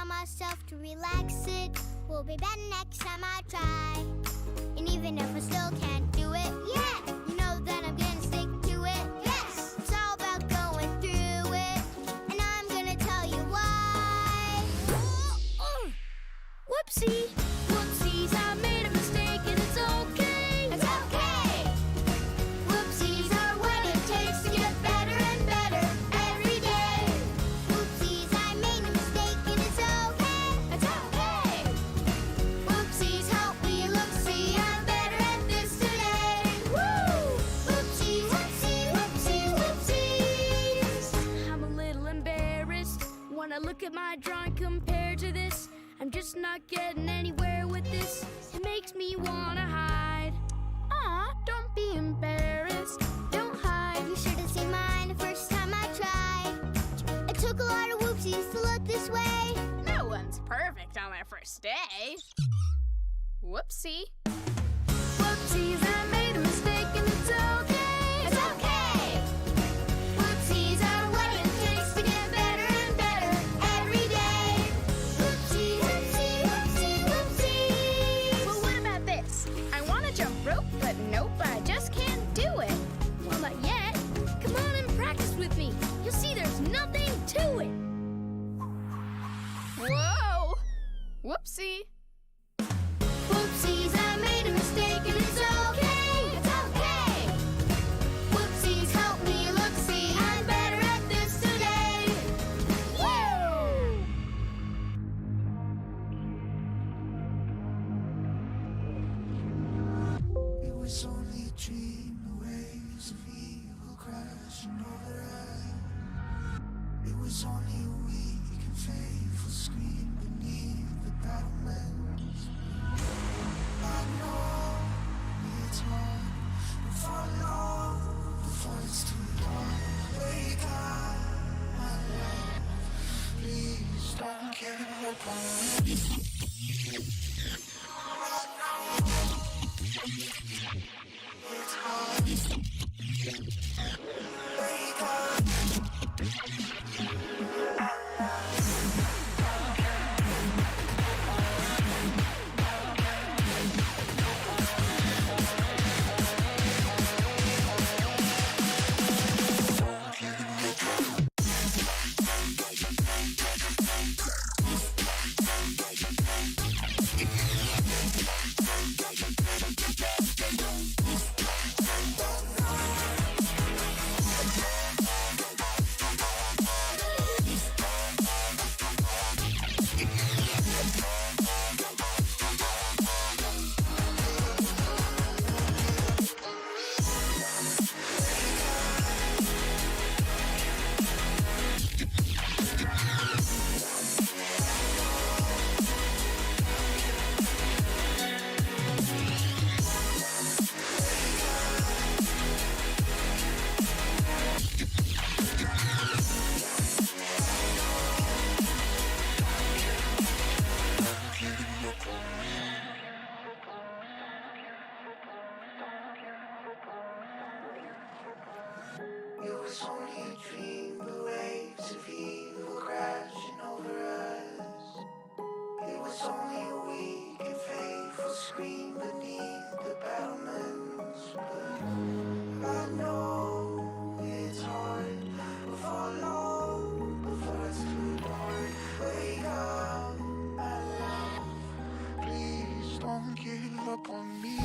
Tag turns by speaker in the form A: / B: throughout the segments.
A: myself to relax it. Will be better next time I try. And even if I still can't do it, yeah, you know that I'm gonna stick to it. Yes, it's all about going through it, and I'm gonna tell you why. Whoopsie, whoopsies, I made a mistake and it's okay. It's okay. Whoopsies are what it takes to get better and better every day. Whoopsies, I made a mistake and it's okay. It's okay. Whoopsies, help me look, see, I'm better at this today. Woo! Whoopsies, whoopsie, whoopsie, whoopsies.
B: I'm a little embarrassed when I look at my drawing compared to this. I'm just not getting anywhere with this. It makes me wanna hide. Aw, don't be embarrassed. Don't hide.
A: You should have seen mine the first time I tried. It took a lot of whoopsies to look this way.
C: No one's perfect on their first day. Whoopsie.
B: Whoopsies, I made a mistake and it's okay.
A: It's okay. Whoopsies are what it takes to get better and better every day. Whoopsie, whoopsie, whoopsie, whoopsies.
C: Well, what about this? I want to jump rope, but nope, I just can't do it.
B: Well, not yet. Come on and practice with me. You'll see there's nothing to it.
C: Whoa! Whoopsie.
A: Whoopsies, I made a mistake and it's okay. It's okay. Whoopsies, help me look, see, I'm better at this today. Woo!
D: It was only a dream, the waves of evil crashing over us. It was only a weak and faithful scream beneath the battlements. I know it's hard, but for long, before it's too dark. Wake up, my love, please don't give up on me. It's hard. Wake up. It was only a dream, the waves of evil crashing over us. It was only a weak and faithful scream beneath the battlements. But I know it's hard, before long, before it's too dark. Wake up, my love, please don't give up on me.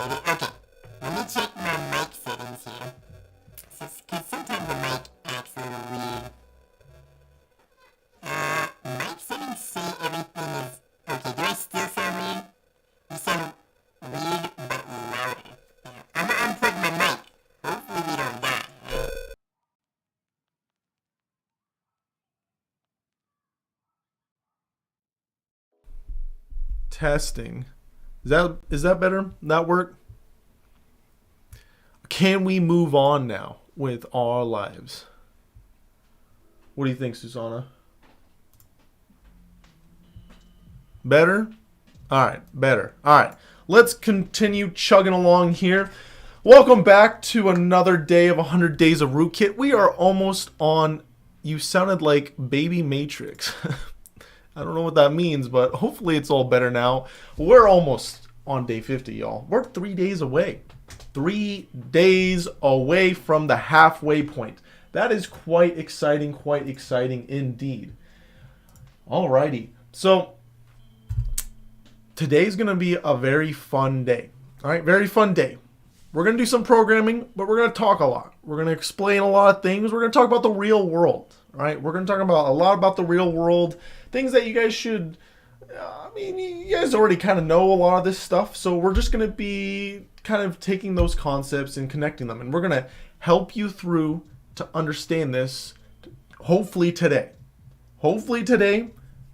E: baby. Okay, let me check my mic settings here. Because sometimes the mic acts a little weird. Mic settings say everything is... Okay, do I still sound weird? You sound weird, but louder. Yeah. I'm gonna unplug my mic. Hopefully we don't die, right?
F: Testing. Is that better? That work? Can we move on now with our lives? What do you think, Susanna? Better? All right, better. All right, let's continue chugging along here. Welcome back to another day of 100 Days of Rootkit. We are almost on... You sounded like Baby Matrix. I don't know what that means, but hopefully it's all better now. We're almost on day 50, y'all. We're 3 days away. 3 days away from the halfway point. That is quite exciting indeed. Alrighty. So, today's going to be a very fun day. Alright, very fun day. We're going to do some programming, but we're going to talk a lot. We're going to explain a lot of things. We're going to talk about the real world. Alright, we're going to talk about a lot about the real world. Things that you guys should... you guys already kind of know a lot of this stuff. So we're just going to be kind of taking those concepts and connecting them. And we're going to help you through to understand this, hopefully today. Hopefully today,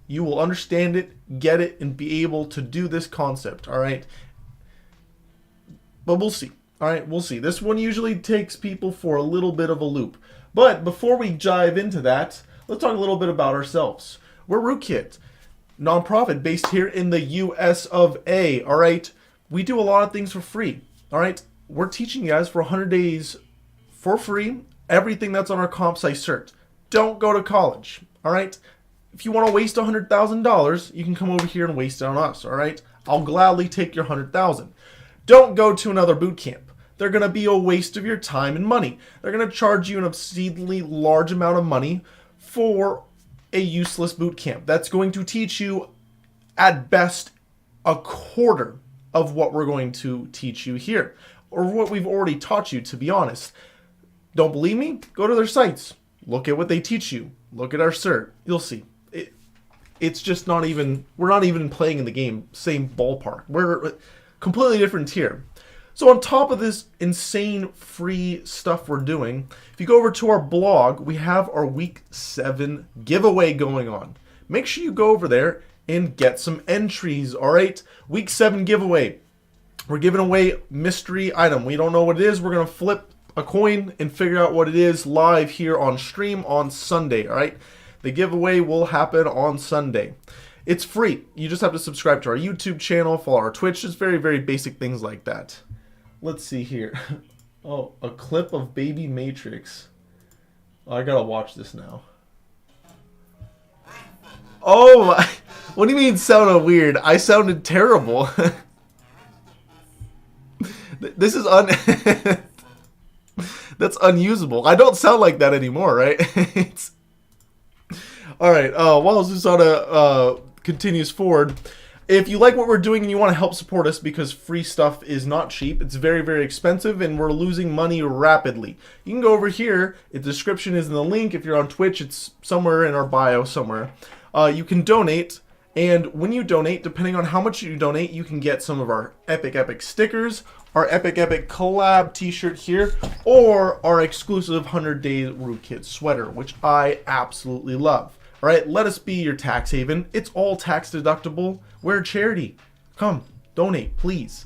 F: you will understand it, get it, and be able to do this concept, alright? But we'll see. Alright, we'll see. This one usually takes people for a little bit of a loop. But before we dive into that, let's talk a little bit about ourselves. We're Rootkit, nonprofit based here in the US of A, alright? We do a lot of things for free, alright? We're teaching you guys for 100 days for free, everything that's on our CompSci cert. Don't go to college, alright? If you want to waste $100,000, you can come over here and waste it on us, alright? I'll gladly take your $100,000. Don't go to another boot camp. They're going to be a waste of your time and money. They're going to charge you an obscenely large amount of money for a useless boot camp. That's going to teach you, at best, a quarter of what we're going to teach you here. Or what we've already taught you, to be honest. Don't believe me? Go to their sites. Look at what they teach you. Look at our cert. You'll see. It's just not even... We're not even playing in the game. Same ballpark. We're completely different tier. So on top of this insane free stuff we're doing, if you go over to our blog, we have our week 7 giveaway going on. Make sure you go over there and get some entries, alright? Week 7 giveaway. We're giving away mystery item. We don't know what it is. We're going to flip a coin and figure out what it is live here on stream on Sunday, alright? The giveaway will happen on Sunday. It's free. You just have to subscribe to our YouTube channel, follow our Twitch, just very, very basic things like that. Let's see here. Oh, a clip of Baby Matrix. Oh, I gotta watch this now. Oh, my. What do you mean sounded weird? I sounded terrible. This is that's unusable. I don't sound like that anymore, right? It's... Alright, while Susanna continues forward, if you like what we're doing and you want to help support us, because free stuff is not cheap, it's very, very expensive, and we're losing money rapidly. You can go over here. The description is in the link. If you're on Twitch, it's somewhere in our bio somewhere. You can donate, and when you donate, depending on how much you donate, you can get some of our Epic stickers, our Epic collab t-shirt here, or our exclusive 100 Days Rootkit sweater, which I absolutely love. Alright, let us be your tax haven. It's all tax deductible. We're a charity. Come, donate, please.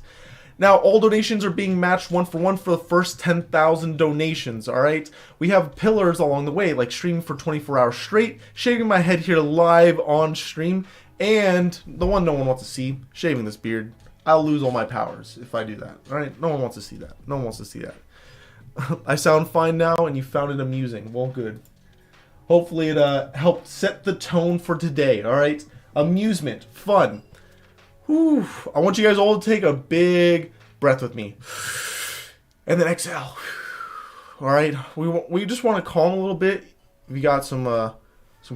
F: Now, all donations are being matched 1-for-1 for the first 10,000 donations, alright? We have pillars along the way, like streaming for 24 hours straight, shaving my head here live on stream, and the one no one wants to see, shaving this beard. I'll lose all my powers if I do that, alright? No one wants to see that. No one wants to see that. I sound fine now, and you found it amusing. Well, good. Hopefully it helped set the tone for today, alright? Amusement, fun. Whew. I want you guys all to take a big breath with me. And then exhale. Alright? We just want to calm a little bit. If you got some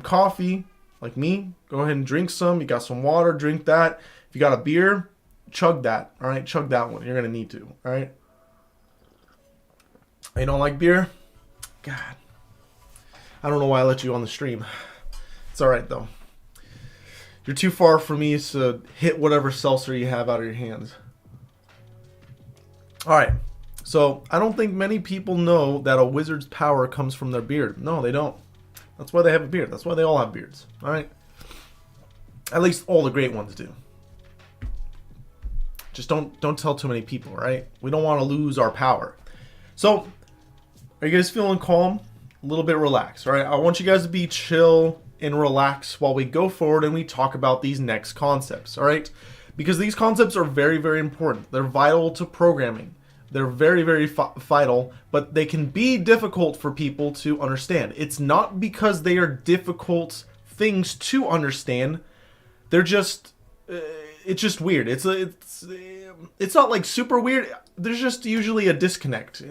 F: coffee, like me, go ahead and drink some. You got some water, drink that. If you got a beer, chug that. All right, chug that one. You're gonna need to. All right. You don't like beer? God, I don't know why I let you on the stream. It's all right though. You're too far for me to hit whatever seltzer you have out of your hands. All right. So I don't think many people know that a wizard's power comes from their beard. No, they don't. That's why they have a beard. That's why they all have beards. All right. At least all the great ones do. Just don't tell too many people, right? We don't want to lose our power. So, are you guys feeling calm? A little bit relaxed, all right? I want you guys to be chill and relax while we go forward and we talk about these next concepts, all right? Because these concepts are very, very important. They're vital to programming. They're very, very vital, but they can be difficult for people to understand. It's not because they are difficult things to understand. They're just, it's just weird. It's not like super weird. There's just usually a disconnect.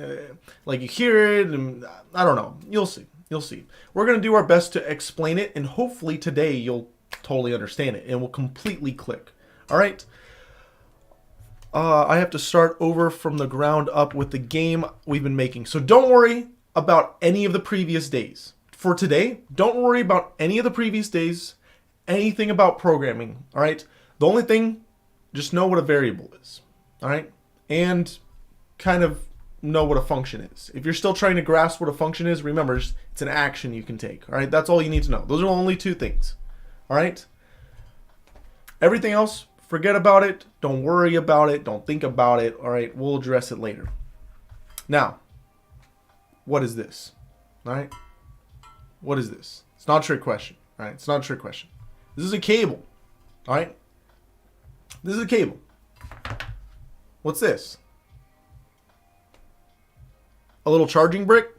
F: Like you hear it, and I don't know. You'll see. You'll see. We're gonna do our best to explain it, and hopefully today you'll totally understand it and will completely click. All right. I have to start over from the ground up with the game we've been making. So don't worry about any of the previous days. For today, don't worry about any of the previous days, anything about programming, all right? The only thing, just know what a variable is, all right? And kind of know what a function is. If you're still trying to grasp what a function is, remember, it's an action you can take, all right? That's all you need to know. Those are the only two things, all right? Everything else, forget about it. Don't worry about it. Don't think about it. All right, we'll address it later. Now, what is this? All right, what is this? It's not a trick question. All right, it's not a trick question. This is a cable. All right, this is a cable. What's this? A little charging brick?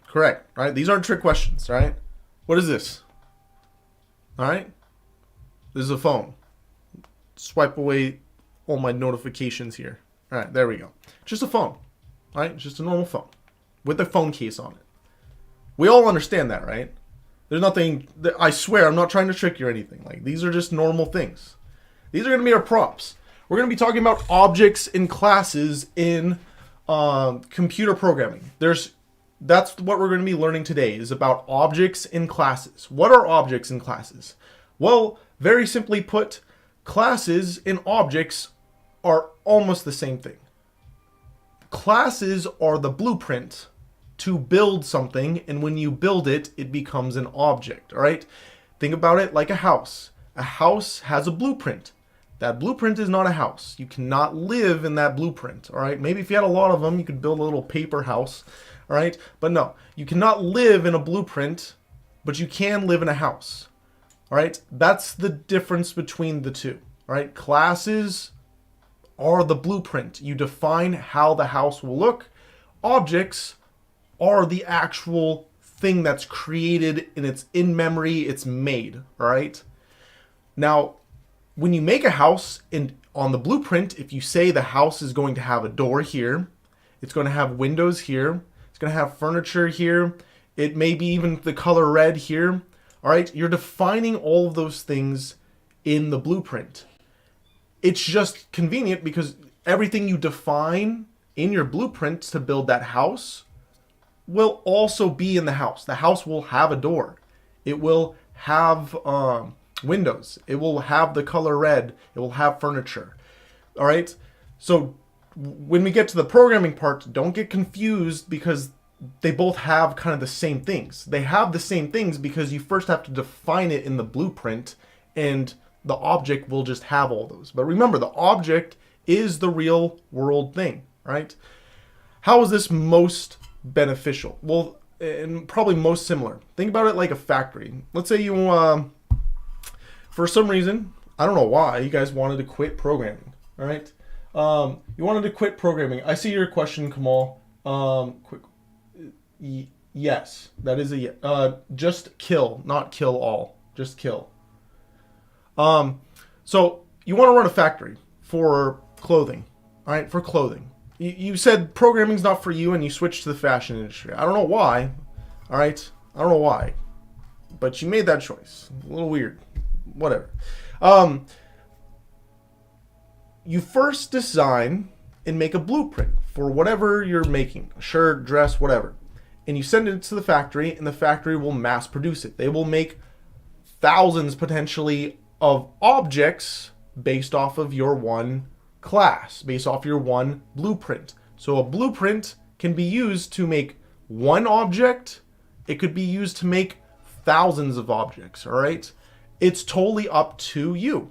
F: Correct. All right, these aren't trick questions. All right, what is this? All right, this is a phone. Swipe away all my notifications here. All right, there we go. Just a phone, all right? Just a normal phone with a phone case on it. We all understand that, right? There's nothing, I swear, I'm not trying to trick you or anything. Like, these are just normal things. These are going to be our props. We're going to be talking about objects in classes in computer programming. That's what we're going to be learning today, is about objects in classes. What are objects in classes? Well, very simply put, classes and objects are almost the same thing. Classes are the blueprint to build something, and when you build it, it becomes an object, all right? Think about it like a house. A house has a blueprint. That blueprint is not a house. You cannot live in that blueprint, all right? Maybe if you had a lot of them, you could build a little paper house, all right? But no, you cannot live in a blueprint, but you can live in a house. All right, that's the difference between the two. All right, classes are the blueprint. You define how the house will look. Objects are the actual thing that's created, and it's in memory, it's made. All right. Now, when you make a house on the blueprint, if you say the house is going to have a door here, it's going to have windows here, it's going to have furniture here, it may be even the color red here. All right, you're defining all of those things in the blueprint. It's just convenient because everything you define in your blueprint to build that house will also be in the house. The house will have a door. It will have windows. It will have the color red. It will have furniture. All right, so when we get to the programming part, don't get confused because they both have kind of the same things. They have the same things because you first have to define it in the blueprint, and the object will just have all those. But remember, the object is the real world thing, right? How is this most beneficial? Well, and probably most similar. Think about it like a factory. Let's say you, for some reason, I don't know why, you guys wanted to quit programming, all right? You wanted to quit programming. I see your question, Kamal. Quick. Yes, that is a just kill, not kill all. Just kill. So you want to run a factory for clothing, all right? For clothing. You said programming's not for you, and you switched to the fashion industry. I don't know why, all right? I don't know why, but you made that choice. A little weird. Whatever. you first design and make a blueprint for whatever you're making, a shirt, dress, whatever. And you send it to the factory, and the factory will mass produce it. They will make thousands potentially of objects based off of your one class, based off your one blueprint. So a blueprint can be used to make one object. It could be used to make thousands of objects, all right? It's totally up to you.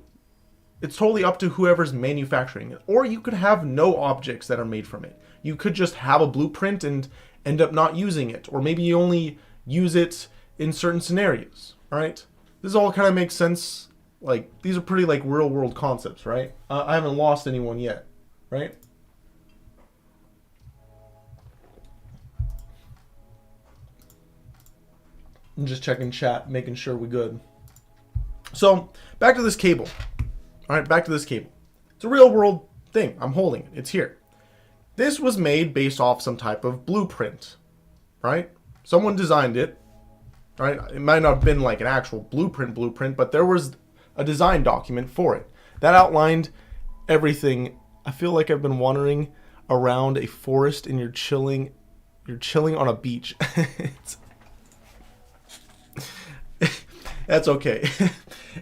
F: It's totally up to whoever's manufacturing it. Or you could have no objects that are made from it. You could just have a blueprint and end up not using it. Or maybe you only use it in certain scenarios, all right? This all kind of makes sense. Like, these are pretty, like, real-world concepts, right? I haven't lost anyone yet, right? I'm just checking chat, making sure we're good. So, back to this cable. All right, back to this cable. It's a real-world thing. I'm holding it. It's here. This was made based off some type of blueprint, right? Someone designed it, right? It might not have been like an actual blueprint, but there was a design document for it that outlined everything. I feel like I've been wandering around a forest and you're chilling on a beach. That's okay.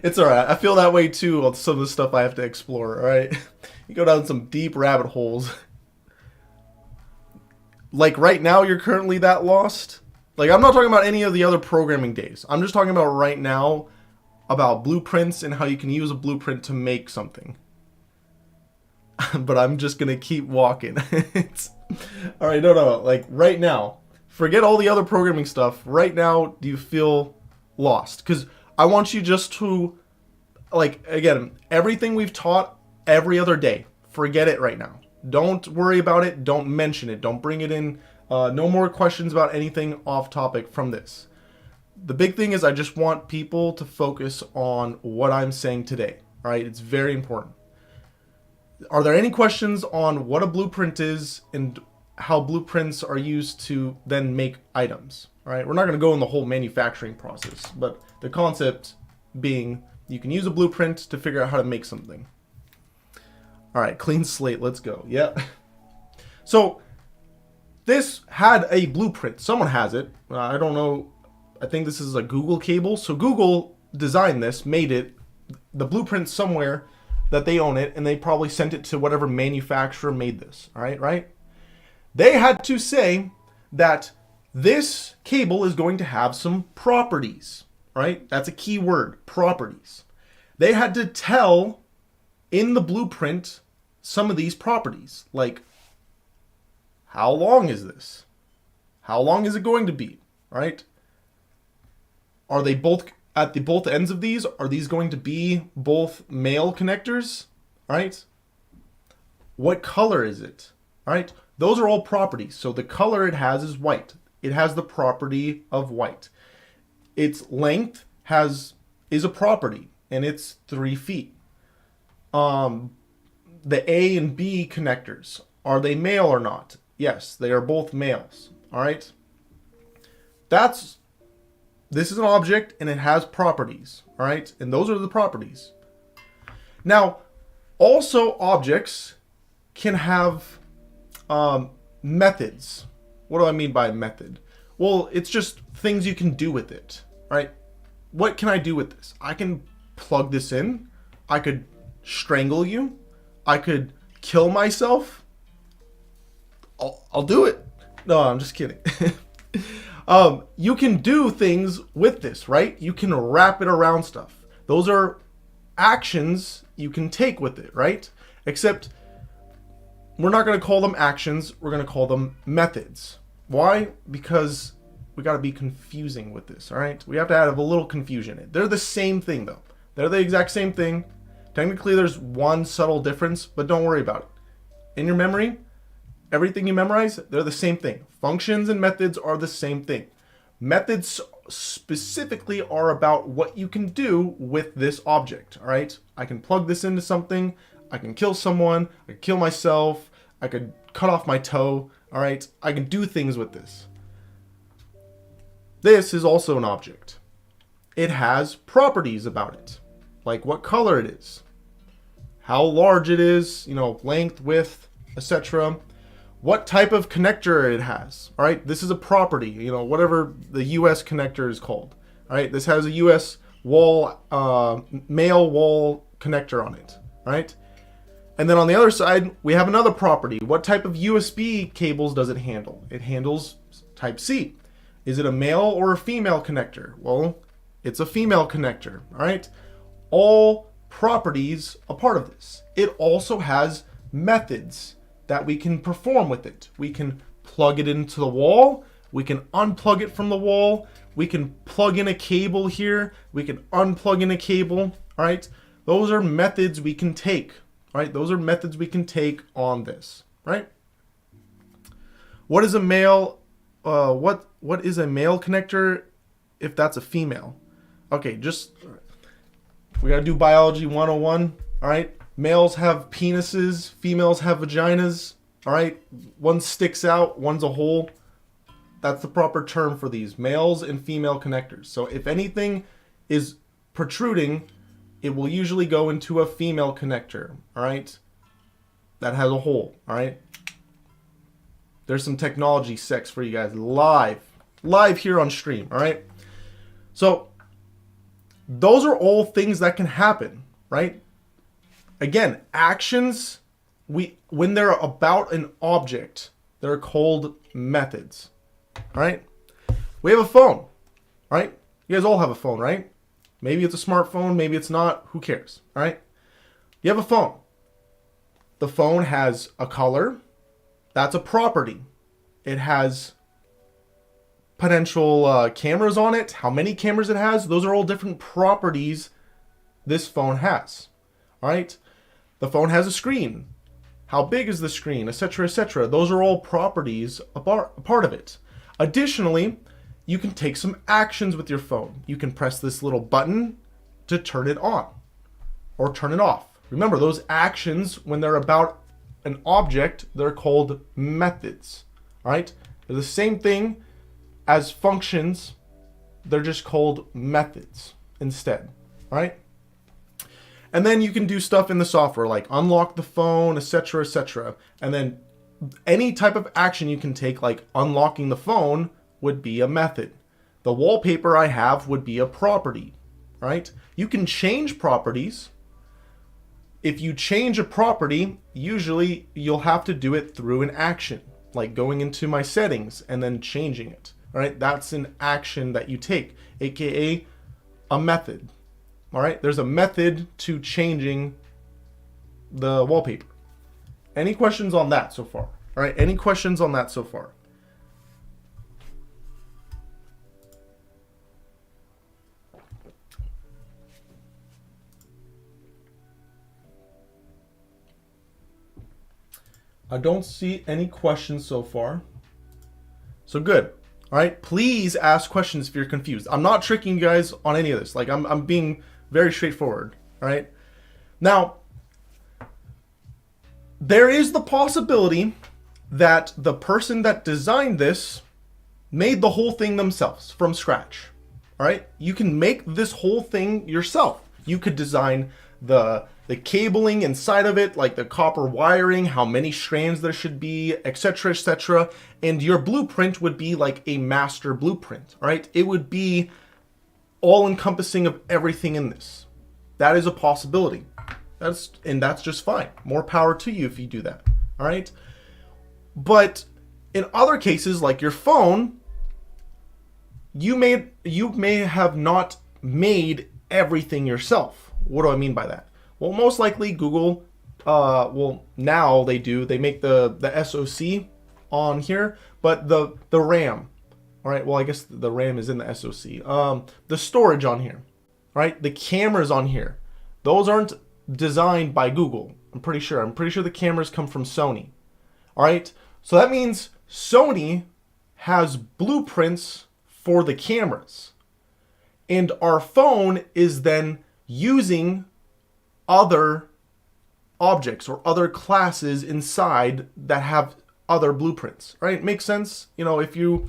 F: It's alright. I feel that way too on some of the stuff I have to explore, alright? You go down some deep rabbit holes. Like right now you're currently that lost. Like I'm not talking about any of the other programming days. I'm just talking about right now about blueprints and how you can use a blueprint to make something. But I'm just gonna keep walking. Alright, no. Like right now, forget all the other programming stuff. Right now, do you feel lost? Because I want you just to, like, again, everything we've taught every other day, forget it right now. Don't worry about it. Don't mention it. Don't bring it in. No more questions about anything off topic from this. The big thing is I just want people to focus on what I'm saying today. All right, it's very important. Are there any questions on what a blueprint is and how blueprints are used to then make items? All right, we're not going to go in the whole manufacturing process, but the concept being you can use a blueprint to figure out how to make something. All right, clean slate, let's go. Yep. So this had a blueprint. Someone has it. I don't know. I think this is a Google cable. So Google designed this, made it, the blueprint somewhere that they own it, and they probably sent it to whatever manufacturer made this. All right, right? They had to say that this cable is going to have some properties, right? That's a key word, properties. They had to tell in the blueprint some of these properties, like how long is this? How long is it going to be, right? Are they both at the both ends of these? Are these going to be both male connectors, right? What color is it, right? Those are all properties. So the color it has is white. It has the property of white. Its length is a property, and it's 3 feet. The A and B connectors, are they male or not? Yes, they are both males. All right. This is an object and it has properties. All right, and those are the properties. Now, also objects can have methods. What do I mean by method? Well, it's just things you can do with it, right? What can I do with this? I can plug this in. I could strangle you. I could kill myself. I'll do it. No, I'm just kidding. You can do things with this, right? You can wrap it around stuff. Those are actions you can take with it, right? Except we're not going to call them actions. We're going to call them methods. Why? Because we got to be confusing with this, all right? We have to have a little confusion in it. They're the same thing, though. They're the exact same thing. Technically, there's one subtle difference, but don't worry about it. In your memory, everything you memorize, they're the same thing. Functions and methods are the same thing. Methods specifically are about what you can do with this object, all right? I can plug this into something. I can kill someone. I can kill myself. I could cut off my toe, all right? I can do things with this. This is also an object. It has properties about it, like what color it is, how large it is, you know, length, width, etc. What type of connector it has. All right, this is a property, you know, whatever the US connector is called. All right, this has a US wall, male wall connector on it. All right, and then on the other side, we have another property. What type of USB cables does it handle? It handles type C. Is it a male or a female connector? Well, it's a female connector. All right, all properties a part of this. It also has methods that we can perform with it. We can plug it into the wall. We can unplug it from the wall. We can plug in a cable here. We can unplug in a cable. All right, those are methods we can take. All right, those are methods we can take on this. Right? What is a male? What is a male connector if that's a female? Okay, just we gotta do biology 101. All right, males have penises, females have vaginas. All right, one sticks out, one's a hole. That's the proper term for these, males and female connectors. So if anything is protruding, it will usually go into a female connector. All right, that has a hole. All right, there's some technology sex for you guys live here on stream. All right, so those are all things that can happen, right? Again, actions, when they're about an object, they're called methods. All right? We have a phone, right? You guys all have a phone, right? Maybe it's a smartphone, maybe it's not, who cares? All right? You have a phone. The phone has a color. That's a property. It has potential cameras on it, how many cameras it has. Those are all different properties this phone has. All right? The phone has a screen. How big is the screen, etc., etc. Those are all properties, a part of it. Additionally, you can take some actions with your phone. You can press this little button to turn it on or turn it off. Remember, those actions, when they're about an object, they're called methods. All right? They're the same thing as functions. They're just called methods instead. All right? And then you can do stuff in the software like unlock the phone, etc., etc. And then any type of action you can take, like unlocking the phone, would be a method. The wallpaper I have would be a property, right? You can change properties. If you change a property, usually you'll have to do it through an action, like going into my settings and then changing it. All right, that's an action that you take, aka a method. All right, there's a method to changing the wallpaper. Any questions on that so far? All right, any questions on that so far? I don't see any questions so far. So good. All right, please ask questions if you're confused. I'm not tricking you guys on any of this. Like I'm being very straightforward. All right. Now, there is the possibility that the person that designed this made the whole thing themselves from scratch. All right. You can make this whole thing yourself. You could design the cabling inside of it, like the copper wiring, how many strands there should be, etc., etc. And your blueprint would be like a master blueprint, all right? It would be all encompassing of everything in this. That is a possibility. That's just fine. More power to you if you do that, all right? But in other cases, like your phone, you may have not made everything yourself. What do I mean by that? Well, most likely Google, now they do. They make the SoC on here, but the RAM, all right? Well, I guess the RAM is in the SoC. The storage on here, all right? The cameras on here, those aren't designed by Google. I'm pretty sure the cameras come from Sony, all right? So that means Sony has blueprints for the cameras, and our phone is then using other objects or other classes inside that have other blueprints, right? Makes sense? You know, if you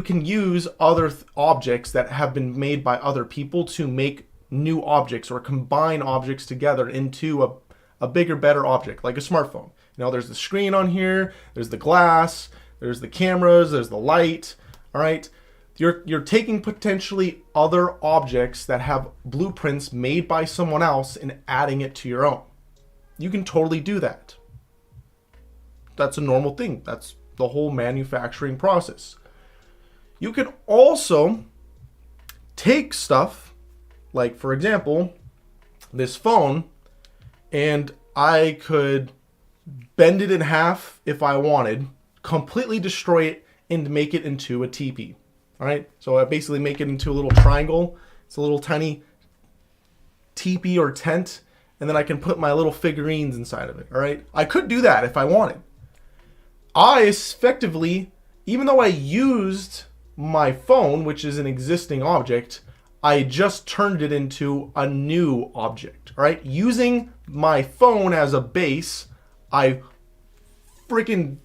F: can use other objects that have been made by other people to make new objects or combine objects together into a bigger, better object, like a smartphone. You know, there's the screen on here, there's the glass, there's the cameras, there's the light, all right? You're taking potentially other objects that have blueprints made by someone else and adding it to your own. You can totally do that. That's a normal thing. That's the whole manufacturing process. You can also take stuff, like for example, this phone, and I could bend it in half if I wanted, completely destroy it, and make it into a teepee. All right, so I basically make it into a little triangle. It's a little tiny teepee or tent, and then I can put my little figurines inside of it. All right, I could do that if I wanted. I effectively, even though I used my phone, which is an existing object, I just turned it into a new object. All right, using my phone as a base, I freaking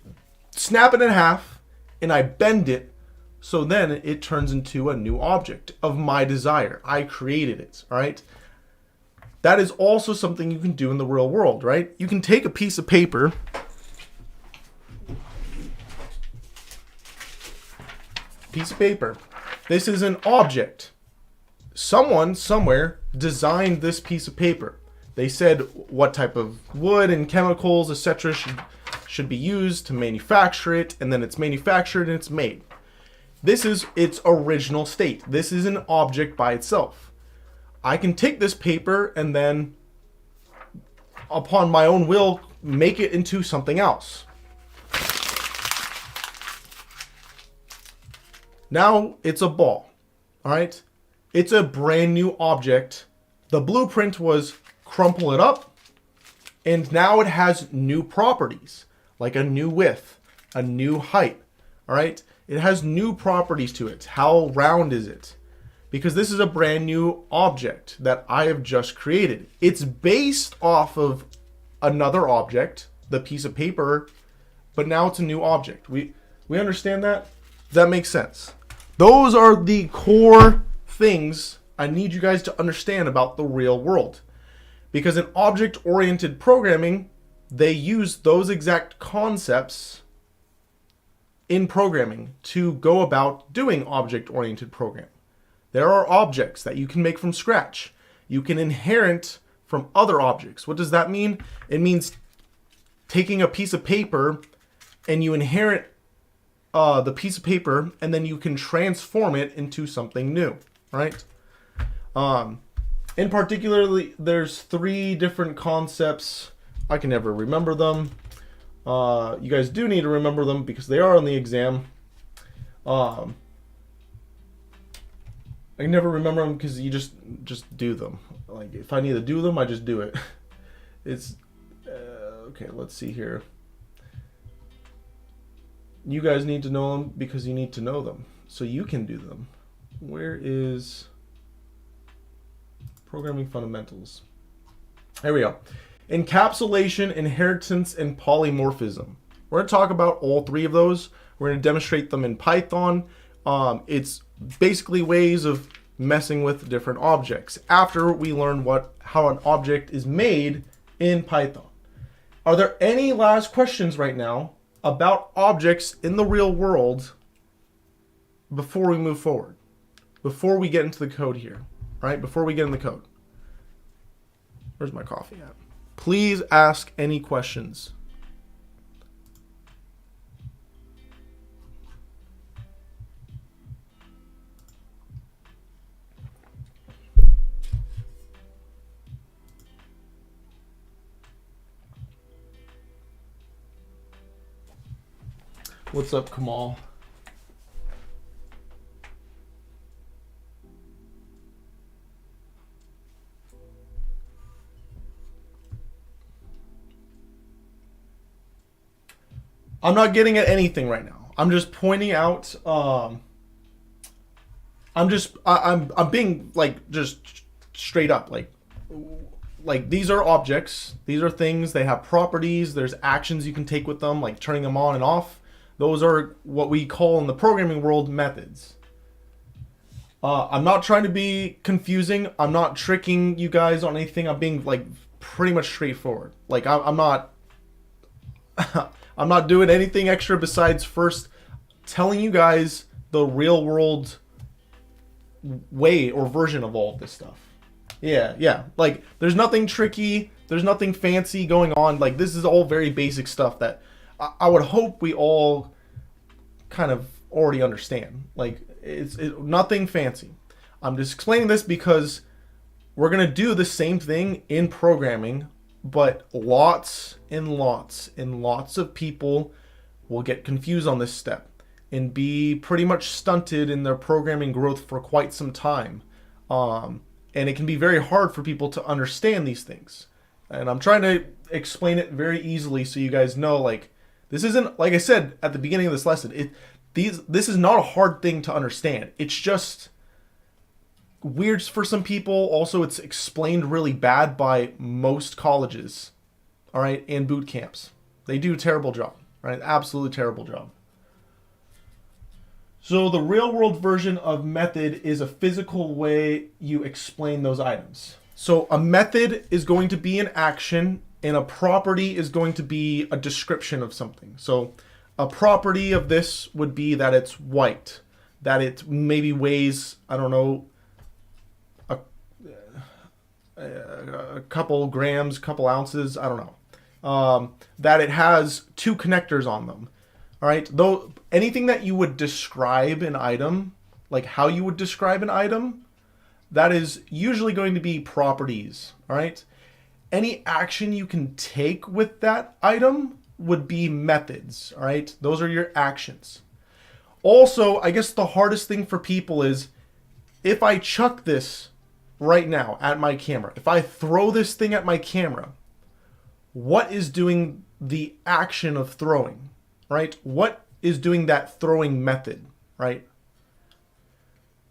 F: snap it in half and I bend it. So then it turns into a new object of my desire. I created it, all right? That is also something you can do in the real world, right? You can take a piece of paper. This is an object. Someone somewhere designed this piece of paper. They said what type of wood and chemicals, etc. should be used to manufacture it, and then it's manufactured and it's made. This is its original state. This is an object by itself. I can take this paper and then, upon my own will, make it into something else. Now it's a ball, all right? It's a brand new object. The blueprint was crumple it up, and now it has new properties, like a new width, a new height, all right? It has new properties to it. How round is it? Because this is a brand new object that I have just created. It's based off of another object, the piece of paper, but now it's a new object. We understand that? Does that make sense? Those are the core things I need you guys to understand about the real world. Because in object-oriented programming, they use those exact concepts in programming to go about doing object-oriented programming. There are objects that you can make from scratch. You can inherit from other objects. What does that mean? It means taking a piece of paper and you inherit the piece of paper, and then you can transform it into something new, right? In particularly, there's 3 different concepts. I can never remember them. You guys do need to remember them because they are on the exam. I can never remember them because you just do them. Like, if I need to do them, I just do it. It's okay. Let's see here. You guys need to know them because you need to know them, so you can do them. Where is programming fundamentals? There we go. Encapsulation, inheritance, and polymorphism. We're going to talk about all 3 of those. We're going to demonstrate them in Python. It's basically ways of messing with different objects after we learn how an object is made in Python. Are there any last questions right now about objects in the real world before we move forward? Before we get into the code here, right? Before we get in the code. Where's my coffee at? Please ask any questions. What's up, Kamal? I'm not getting at anything right now. I'm just pointing out. I'm being like just straight up like these are objects. These are things. They have properties. There's actions you can take with them, like turning them on and off. Those are what we call in the programming world methods. I'm not trying to be confusing. I'm not tricking you guys on anything. I'm being like pretty much straightforward. Like I'm not I'm not doing anything extra besides first telling you guys the real world way or version of all of this stuff. Yeah. Like there's nothing tricky. There's nothing fancy going on. Like this is all very basic stuff that I would hope we all kind of already understand. Like it's nothing fancy. I'm just explaining this because we're gonna do the same thing in programming, but lots and lots and lots of people will get confused on this step and be pretty much stunted in their programming growth for quite some time. And it can be very hard for people to understand these things. And I'm trying to explain it very easily so you guys know, like, this isn't, like I said at the beginning of this lesson, this is not a hard thing to understand. It's just weird for some people. Also, it's explained really bad by most colleges, all right, and boot camps. They do a terrible job, right? Absolutely terrible job. So the real world version of method is a physical way you explain those items. So a method is going to be an action and a property is going to be a description of something. So a property of this would be that it's white, that it maybe weighs, I don't know, a couple grams, couple ounces, I don't know. That it has two connectors on them. All right, though anything that you would describe an item, like how you would describe an item, that is usually going to be properties. All right, any action you can take with that item would be methods. All right, those are your actions. Also, I guess the hardest thing for people is if I chuck this right now at my camera, if I throw this thing at my camera, what is doing the action of throwing? Right? What is doing that throwing method, right?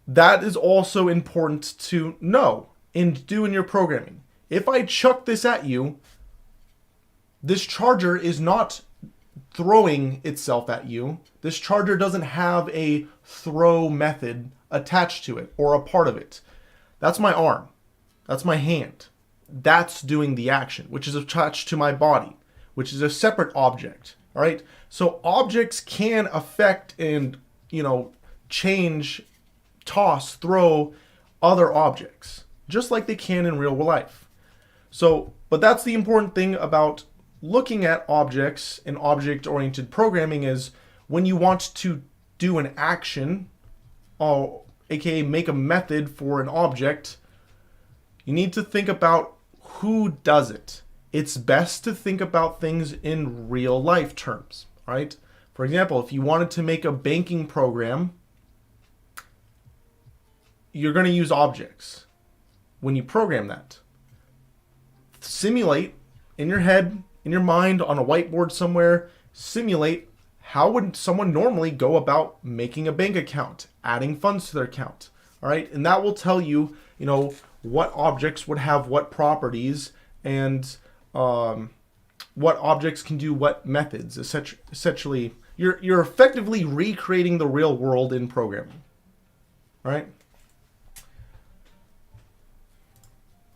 F: That is also important to know and do in your programming. If I chuck this at you, this charger is not throwing itself at you. This charger doesn't have a throw method attached to it or a part of it. That's my arm. That's my hand. That's doing the action, which is attached to my body, which is a separate object. All right. So objects can affect and, change, toss, throw other objects, just like they can in real life. So, but that's the important thing about looking at objects and object-oriented programming is when you want to do an action, aka make a method for an object, you need to think about who does it. It's best to think about things in real life terms, right? For example, if you wanted to make a banking program, you're going to use objects when you program that. Simulate in your head, in your mind, on a whiteboard somewhere, simulate how would someone normally go about making a bank account, adding funds to their account, all right? And that will tell you, what objects would have what properties and what objects can do what methods. Essentially, you're effectively recreating the real world in programming. All right.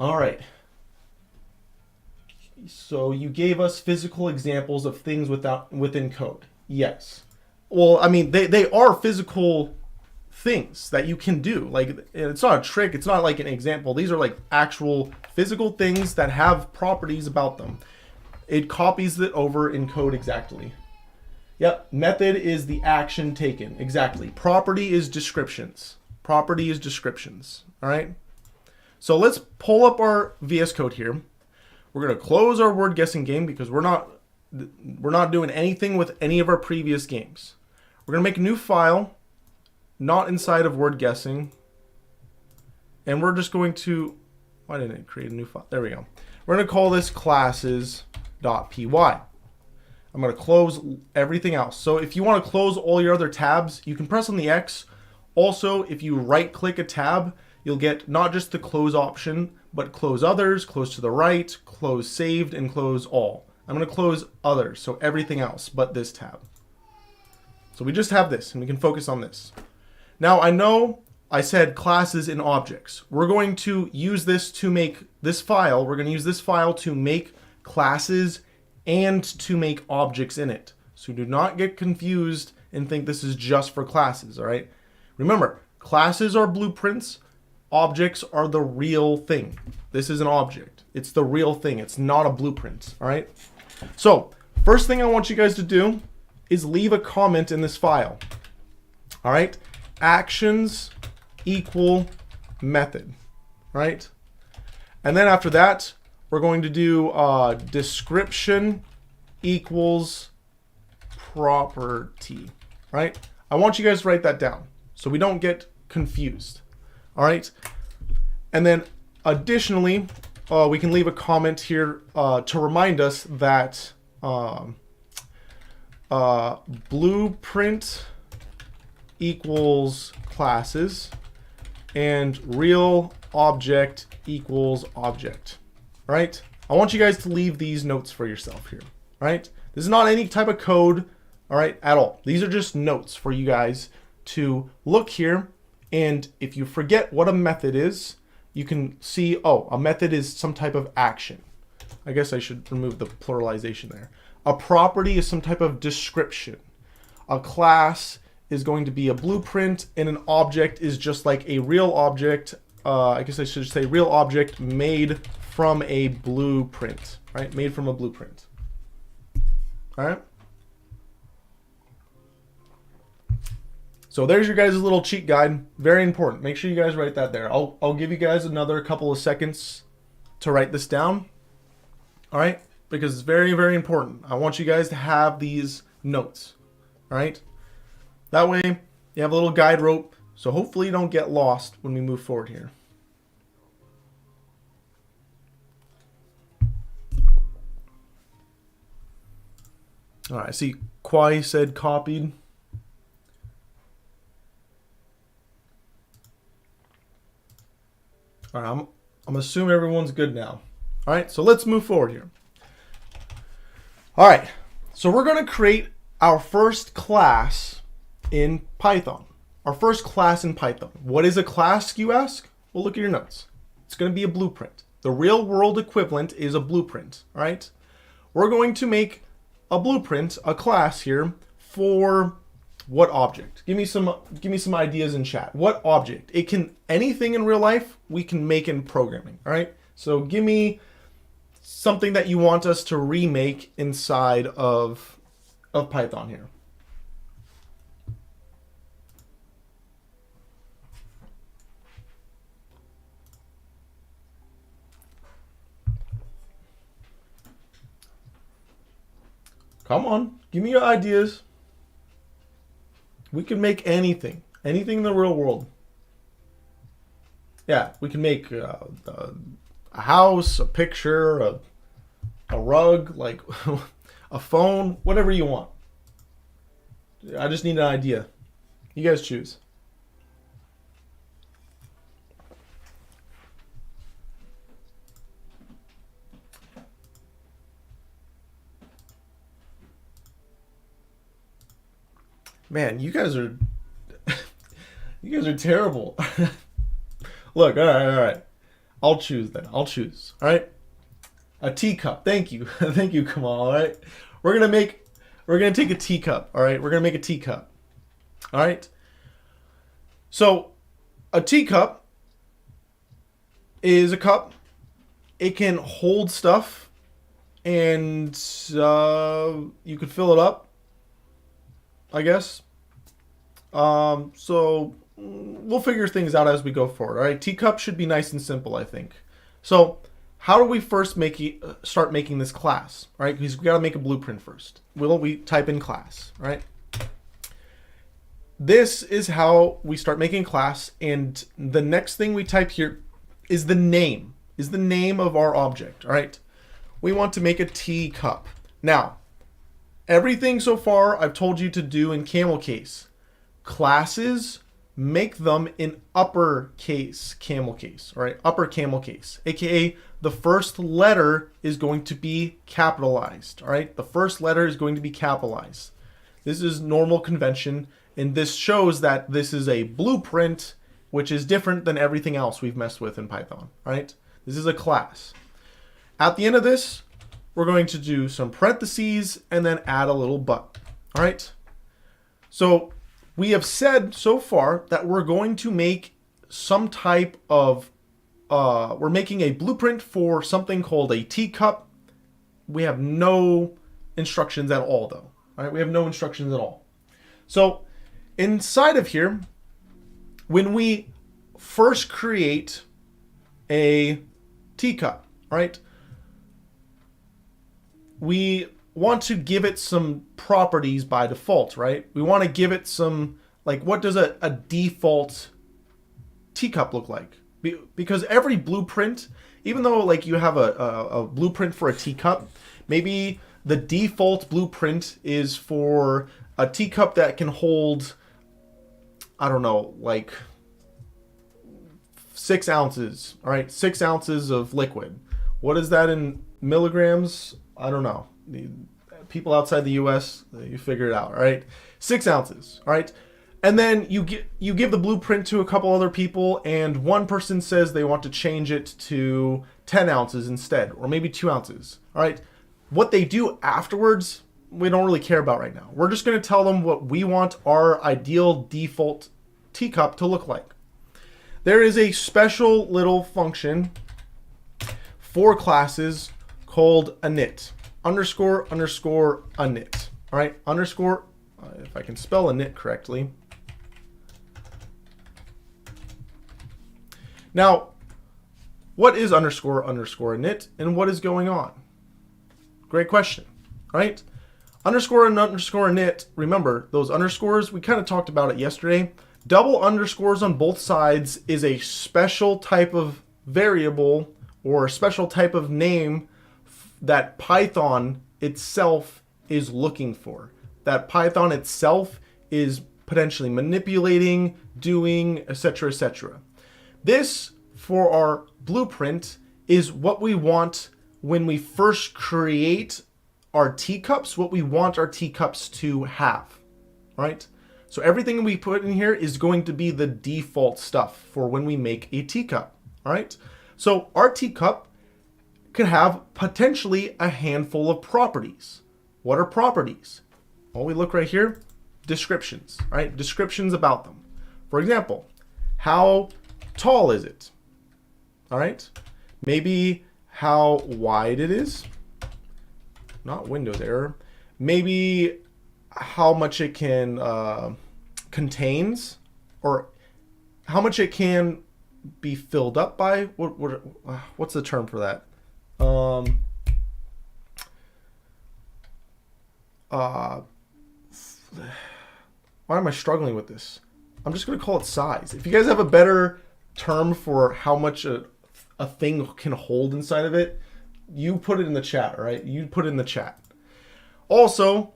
F: All right. So you gave us physical examples of things within code. Yes. Well, I mean, they are physical things that you can do. Like, it's not a trick. It's not like an example. These are like actual physical things that have properties about them. It copies it over in code exactly. Yep. Method is the action taken. Exactly. Property is descriptions. Property is descriptions. All right. So let's pull up our VS Code here. We're going to close our word guessing game because we're not doing anything with any of our previous games. We're going to make a new file, not inside of word guessing. And we're just going to, why didn't it create a new file? There we go. We're going to call this classes.py. I'm going to close everything else. So if you want to close all your other tabs, you can press on the X. Also, if you right click a tab, you'll get not just the close option, but close others, close to the right, close saved, and close all. I'm going to close others, so everything else but this tab. So we just have this, and we can focus on this. Now, I know I said classes and objects. We're going to use this to make this file. We're going to use this file to make classes and to make objects in it. So do not get confused and think this is just for classes, all right? Remember, classes are blueprints. Objects are the real thing. This is an object. It's the real thing. It's not a blueprint, all right? So first thing I want you guys to do is leave a comment in this file, all right? Actions equal method, right? And then after that, we're going to do description equals property, right? I want you guys to write that down so we don't get confused, all right? And then additionally, we can leave a comment here to remind us that blueprint equals classes and real object equals object, right? I want you guys to leave these notes for yourself here, right? This is not any type of code, all right, at all. These are just notes for you guys to look here, and if you forget what a method is, you can see, oh, a method is some type of action. I guess I should remove the pluralization there. A property is some type of description. A class is going to be a blueprint, and an object is just like a real object. I guess I should say real object made from a blueprint, right? Made from a blueprint. All right. So there's your guys' little cheat guide. Very important. Make sure you guys write that there. I'll give you guys another couple of seconds to write this down. All right, because it's very, very important. I want you guys to have these notes. All right. That way, you have a little guide rope, so hopefully you don't get lost when we move forward here. All right, I see Kwai said copied. All right, I'm assuming everyone's good now. All right, so let's move forward here. All right, so we're going to create our first class in Python. Our first class in Python. What is a class, you ask? Well, look at your notes. It's going to be a blueprint. The real world equivalent is a blueprint, all right? We're going to make a blueprint, a class here, for what object? Give me some ideas in chat. What object? It can, anything in real life, we can make in programming, all right? So give me something that you want us to remake inside of Python here. Come on, give me your ideas. We can make anything in the real world. Yeah, we can make a house, a picture, a rug, like a phone, whatever you want. I just need an idea. You guys choose. Man, you guys are terrible. Look, all right. I'll choose then. I'll choose. All right. A teacup. Thank you. Thank you, Kamal. All right. We're going to take a teacup. All right. We're going to make a teacup. All right. So, a teacup is a cup. It can hold stuff, and you could fill it up, I guess. So we'll figure things out as we go forward. All right, teacup should be nice and simple, I think. So how do we first start making this class? All right, because we got to make a blueprint first. We type in class, right? This is how we start making class, and the next thing we type here is the name. Is the name of our object. All right, we want to make a teacup. Now, everything so far I've told you to do in camel case. Classes, make them in uppercase camel case, all right? Upper camel case, aka the first letter is going to be capitalized, all right? The first letter is going to be capitalized. This is normal convention, and this shows that this is a blueprint which is different than everything else we've messed with in Python, right? This is a class. At the end of this, we're going to do some parentheses and then add a little but, all right? So we have said so far that we're going to make some type of, we're making a blueprint for something called a teacup. We have no instructions at all though, all right? We have no instructions at all. So inside of here, when we first create a teacup, right? We want to give it some properties by default, right? We want to give it some, like, what does a default teacup look like? Because every blueprint, even though like you have a blueprint for a teacup, maybe the default blueprint is for a teacup that can hold, I don't know, like 6 ounces, all right? 6 ounces of liquid. What is that in milligrams? I don't know. The people outside the US, you figure it out, all right? 6 ounces, all right? And then you give the blueprint to a couple other people, and one person says they want to change it to 10 ounces instead, or maybe 2 ounces, all right? What they do afterwards, we don't really care about right now. We're just going to tell them what we want our ideal default teacup to look like. There is a special little function for classes called init, underscore init, all right? Underscore, if I can spell init correctly. Now, what is underscore init and what is going on? Great question, right? Underscore and underscore init, remember those underscores, we kind of talked about it yesterday. Double underscores on both sides is a special type of variable or a special type of name that Python itself is looking for. That Python itself is potentially manipulating, doing, etc., etc. This, for our blueprint, is what we want when we first create our teacups, what we want our teacups to have, right? So everything we put in here is going to be the default stuff for when we make a teacup, all right? So our teacup could have potentially a handful of properties. What are properties? Well, we look right here, descriptions, right? Descriptions about them. For example, how tall is it? All right. Maybe how wide it is. Not Windows error. Maybe how much it can contains, or how much it can be filled up by. What's the term for that? Why am I struggling with this? I'm just going to call it size. If you guys have a better term for how much a thing can hold inside of it, you put it in the chat, all right? You put it in the chat. Also,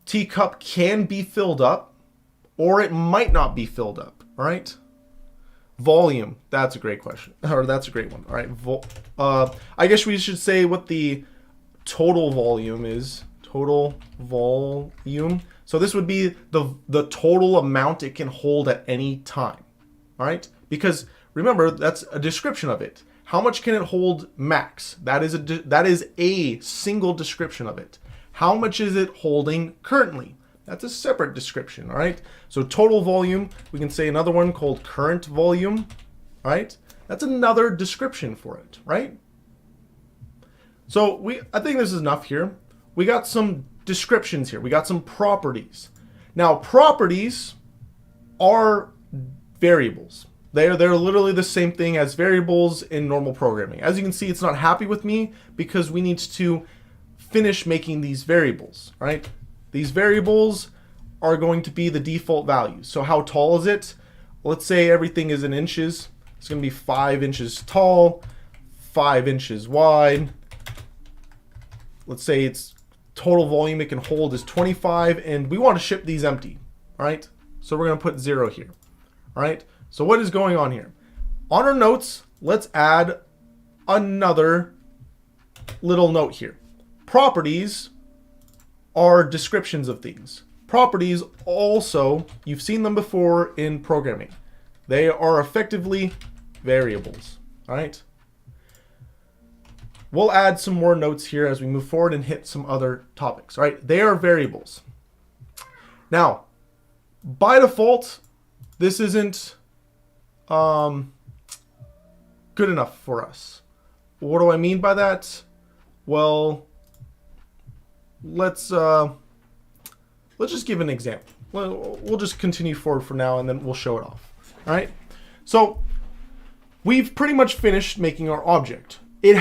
F: teacup can be filled up, or it might not be filled up, all right? Volume, that's a great question, or that's a great one, all right? I guess we should say what the total volume is. Total volume. So this would be the total amount it can hold at any time, all right? Because remember, that's a description of it. How much can it hold max? That is a single description of it. How much is it holding currently? That's a separate description, all right? So total volume, we can say another one called current volume, all right? That's another description for it, right? So I think this is enough here. We got some descriptions here. We got some properties. Now, properties are variables. They're literally the same thing as variables in normal programming. As you can see, it's not happy with me because we need to finish making these variables, right? These variables are going to be the default values. So how tall is it? Let's say everything is in inches. It's going to be 5 inches tall, 5 inches wide. Let's say its total volume it can hold is 25, and we want to ship these empty, all right? So we're going to put 0 here, all right? So what is going on here? On our notes, let's add another little note here. Properties are descriptions of things. Properties also, you've seen them before in programming. They are effectively variables. All right. We'll add some more notes here as we move forward and hit some other topics. All right. They are variables. Now, by default, this isn't good enough for us. What do I mean by that? Well, let's just give an example. We'll just continue forward for now, and then we'll show it off. All right. So we've pretty much finished making our object. It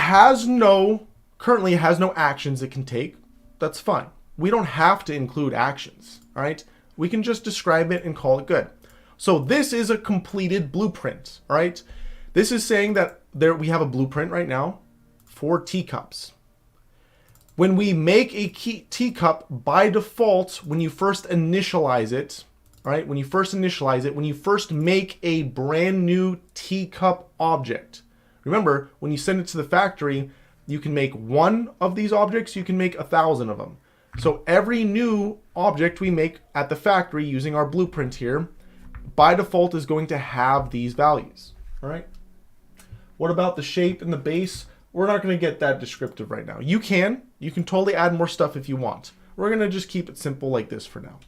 F: currently has no actions it can take. That's fine. We don't have to include actions. All right. We can just describe it and call it good. So this is a completed blueprint. All right. This is saying that we have a blueprint right now for teacups. When we make a teacup, by default, when you first initialize it, right? When you first make a brand new teacup object. Remember, when you send it to the factory, you can make one of these objects, you can make 1,000 of them. So every new object we make at the factory using our blueprint here, by default is going to have these values, all right? What about the shape and the base? We're not going to get that descriptive right now. You can totally add more stuff if you want. We're going to just keep it simple like this for now.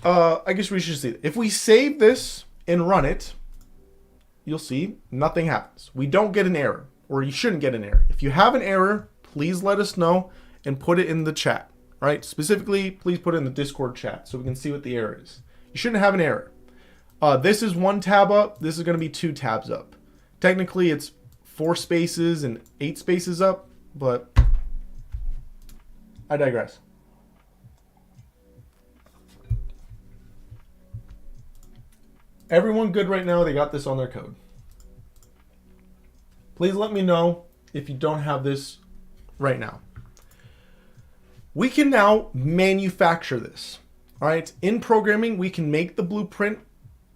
F: I guess we should see it. If we save this and run it, you'll see nothing happens. We don't get an error, or you shouldn't get an error. If you have an error, please let us know and put it in the chat, right? Specifically, please put it in the Discord chat so we can see what the error is. You shouldn't have an error. This is 1 tab up. This is going to be 2 tabs up. Technically, it's 4 spaces and 8 spaces up, but I digress. Everyone good right now? They got this on their code. Please let me know if you don't have this right now. We can now manufacture this. All right. In programming, we can make the blueprint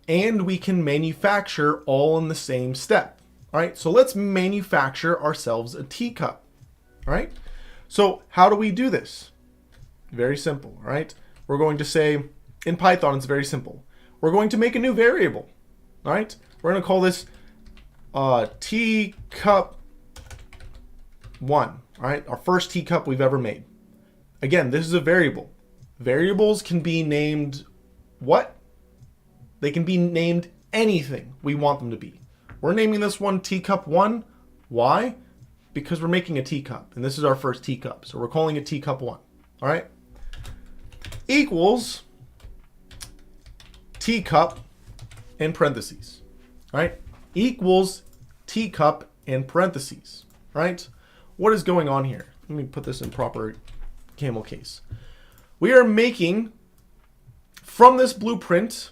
F: and we can manufacture all in the same step. All right. So let's manufacture ourselves a teacup. All right. So how do we do this? Very simple. All right. We're going to say in Python, it's very simple. We're going to make a new variable. All right. We're going to call this teacup 1. All right. Our first teacup we've ever made. Again, this is a variable. Variables can be named what? They can be named anything we want them to be. We're naming this one teacup 1. Why? Because we're making a teacup, and this is our first teacup. So we're calling it teacup 1. All right? Equals teacup in parentheses. All right? Equals teacup in parentheses. All right? What is going on here? Let me put this in proper camel case. We are making, from this blueprint,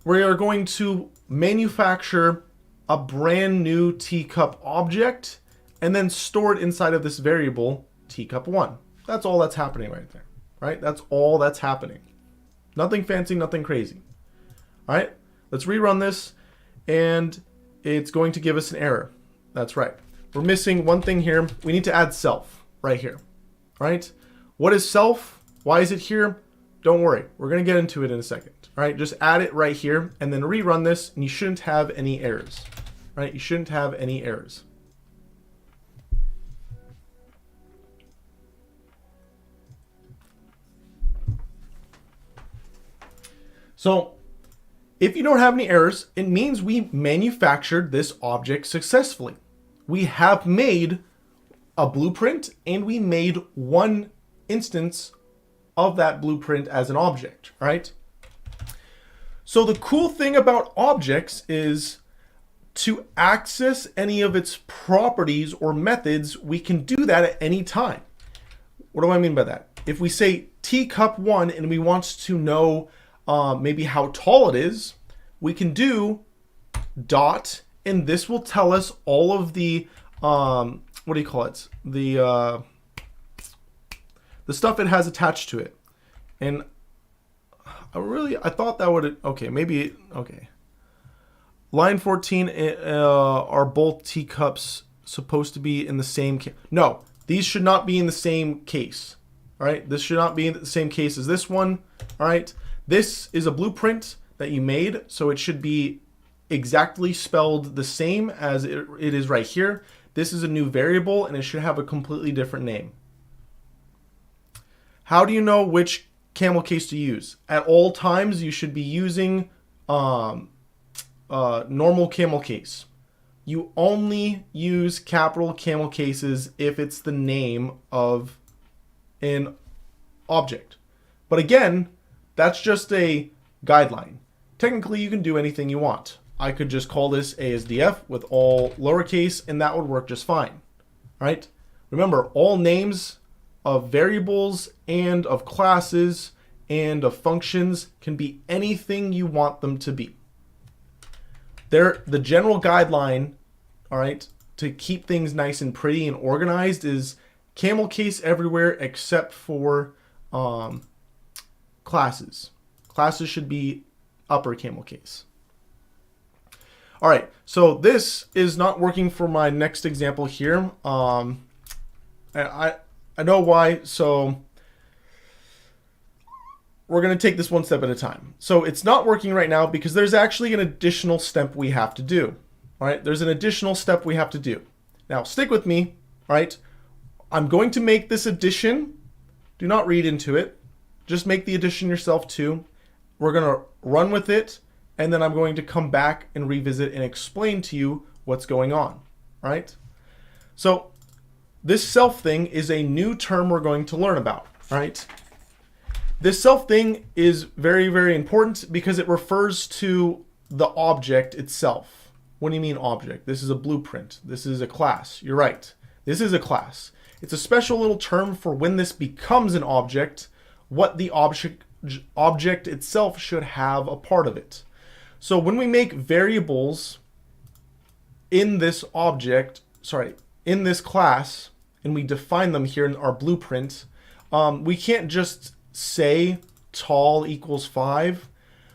F: we are going to manufacture a brand new teacup object and then store it inside of this variable teacup 1. That's all that's happening right there, right? That's all that's happening. Nothing fancy, nothing crazy. All right, let's rerun this and it's going to give us an error. That's right. We're missing one thing here. We need to add self right here, right? What is self? Why is it here? Don't worry. We're going to get into it in a second. All right, just add it right here and then rerun this and you shouldn't have any errors, right? You shouldn't have any errors. So if you don't have any errors, it means we manufactured this object successfully. We have made a blueprint and we made one instance of that blueprint as an object, right? So the cool thing about objects is to access any of its properties or methods, we can do that at any time. What do I mean by that? If we say teacup 1 and we want to know maybe how tall it is, we can do dot, and this will tell us all of the, what do you call it? The stuff it has attached to it. And I thought that would, okay, maybe, okay. Line 14, are both teacups supposed to be in the same case? No, these should not be in the same case. All right, this should not be in the same case as this one. All right, this is a blueprint. that you made. So it should be exactly spelled the same as it is right here. This is a new variable and it should have a completely different name. How do you know which camel case to use? At all times, you should be using normal camel case. You only use capital camel cases if it's the name of an object. But again, that's just a guideline. Technically, you can do anything you want. I could just call this ASDF with all lowercase and that would work just fine, right? Remember, all names of variables and of classes and of functions can be anything you want them to be. The general guideline, all right, to keep things nice and pretty and organized is camel case everywhere except for classes. Classes should be upper camel case. All right, so this is not working for my next example here. I know why, so we're going to take this one step at a time. So it's not working right now because there's actually an additional step we have to do. All right, there's an additional step we have to do. Now, stick with me, all right? I'm going to make this addition. Do not read into it. Just make the addition yourself too. We're going to run with it, and then I'm going to come back and revisit and explain to you what's going on, all right? So this self thing is a new term we're going to learn about, all right? This self thing is very, very important because it refers to the object itself. What do you mean object? This is a blueprint. This is a class. You're right. This is a class. It's a special little term for when this becomes an object, what the object itself should have a part of it. So when we make variables in this in this class, and we define them here in our blueprint, we can't just say tall equals 5.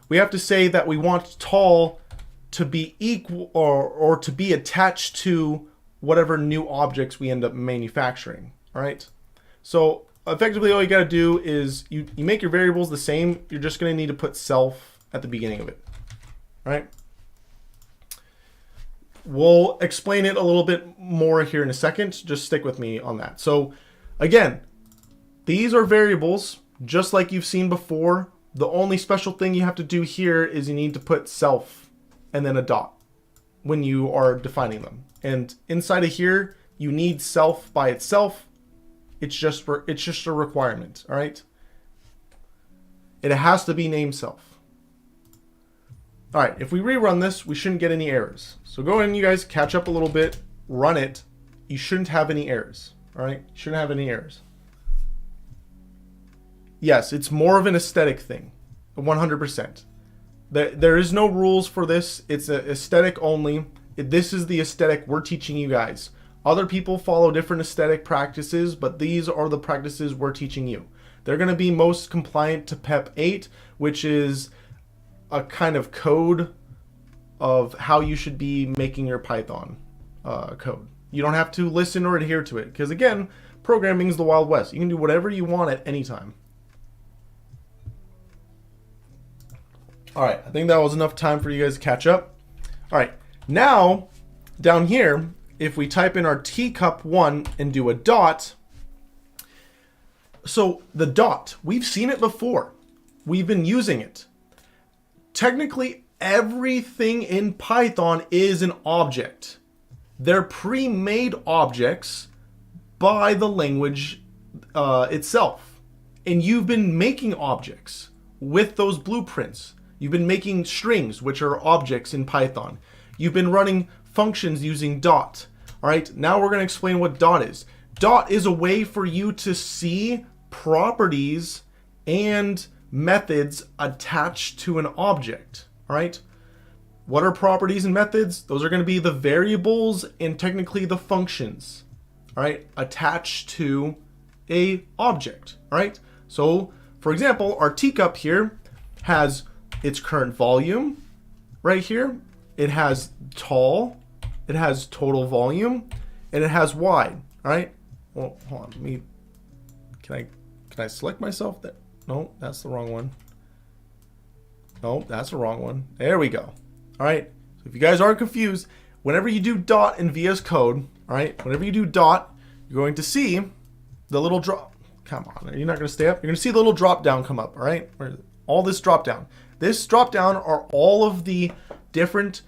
F: We have to say that we want tall to be equal or to be attached to whatever new objects we end up manufacturing. All right. So effectively, all you got to do is you make your variables the same. You're just going to need to put self at the beginning of it. All right. We'll explain it a little bit more here in a second. Just stick with me on that. So again, these are variables just like you've seen before. The only special thing you have to do here is you need to put self and then a dot when you are defining them. And inside of here, you need self by itself. It's just a requirement, all right? It has to be named self. All right, if we rerun this, we shouldn't get any errors. So go ahead and you guys catch up a little bit, run it. You shouldn't have any errors, all right? You shouldn't have any errors. Yes, it's more of an aesthetic thing, 100%. There is no rules for this. It's an aesthetic only. This is the aesthetic we're teaching you guys. Other people follow different aesthetic practices, but these are the practices we're teaching you. They're going to be most compliant to PEP 8, which is a kind of code of how you should be making your Python code. You don't have to listen or adhere to it because, again, programming is the Wild West. You can do whatever you want at any time. All right, I think that was enough time for you guys to catch up. All right, now down here, if we type in our teacup1 and do a dot, so the dot, we've seen it before. We've been using it. Technically, everything in Python is an object. They're pre-made objects by the language itself. And you've been making objects with those blueprints. You've been making strings, which are objects in Python. You've been running functions using dot. All right, now we're going to explain what dot is. Dot is a way for you to see properties and methods attached to an object. All right, what are properties and methods? Those are going to be the variables and technically the functions. All right, attached to a object. All right, so for example, our teacup here has its current volume right here. It has tall, it has total volume, and it has wide. All right. Well, hold on. Let me. Can I select myself? No, that's the wrong one. Oh, that's the wrong one. There we go. All right. So if you guys aren't confused, whenever you do dot in VS Code, all right, whenever you do dot, you're going to see the little drop. Come on, you're not going to stay up. You're going to see the little drop down come up, all right? All this drop down. This drop down are all of the different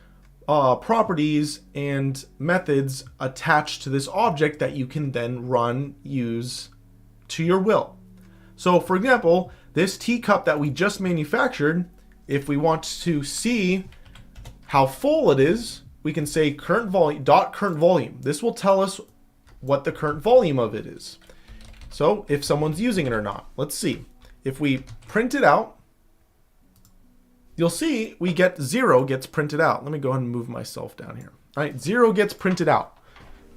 F: properties and methods attached to this object that you can then run, use to your will. So for example, this teacup that we just manufactured, if we want to see how full it is, we can say current volume dot current volume. This will tell us what the current volume of it is. So if someone's using it or not. Let's see. If we print it out, you'll see we get 0 gets printed out. Let me go ahead and move myself down here. All right, 0 gets printed out.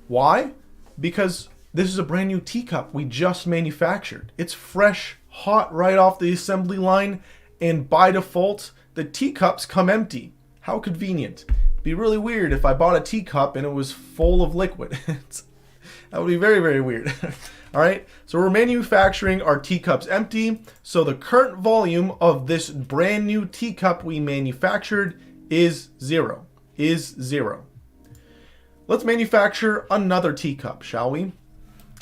F: Why? Because this is a brand new teacup we just manufactured. It's fresh, hot, right off the assembly line, and by default, the teacups come empty. How convenient. It'd be really weird if I bought a teacup and it was full of liquid. That would be very, very weird. All right, so we're manufacturing our teacups empty. So the current volume of this brand new teacup we manufactured is 0. Let's manufacture another teacup, shall we?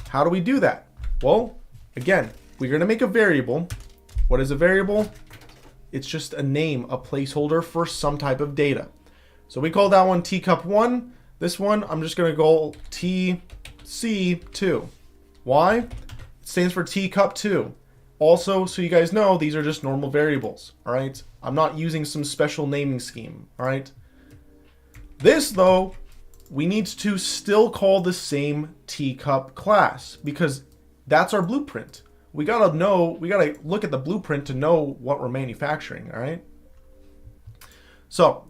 F: How do we do that? Well, again, we're going to make a variable. What is a variable? It's just a name, a placeholder for some type of data. So we call that one teacup 1. This one, I'm just going to go TC2. Why? It stands for teacup 2. Also, so you guys know, these are just normal variables. All right. I'm not using some special naming scheme. All right. This, though, we need to still call the same teacup class because that's our blueprint. We gotta look at the blueprint to know what we're manufacturing. All right. So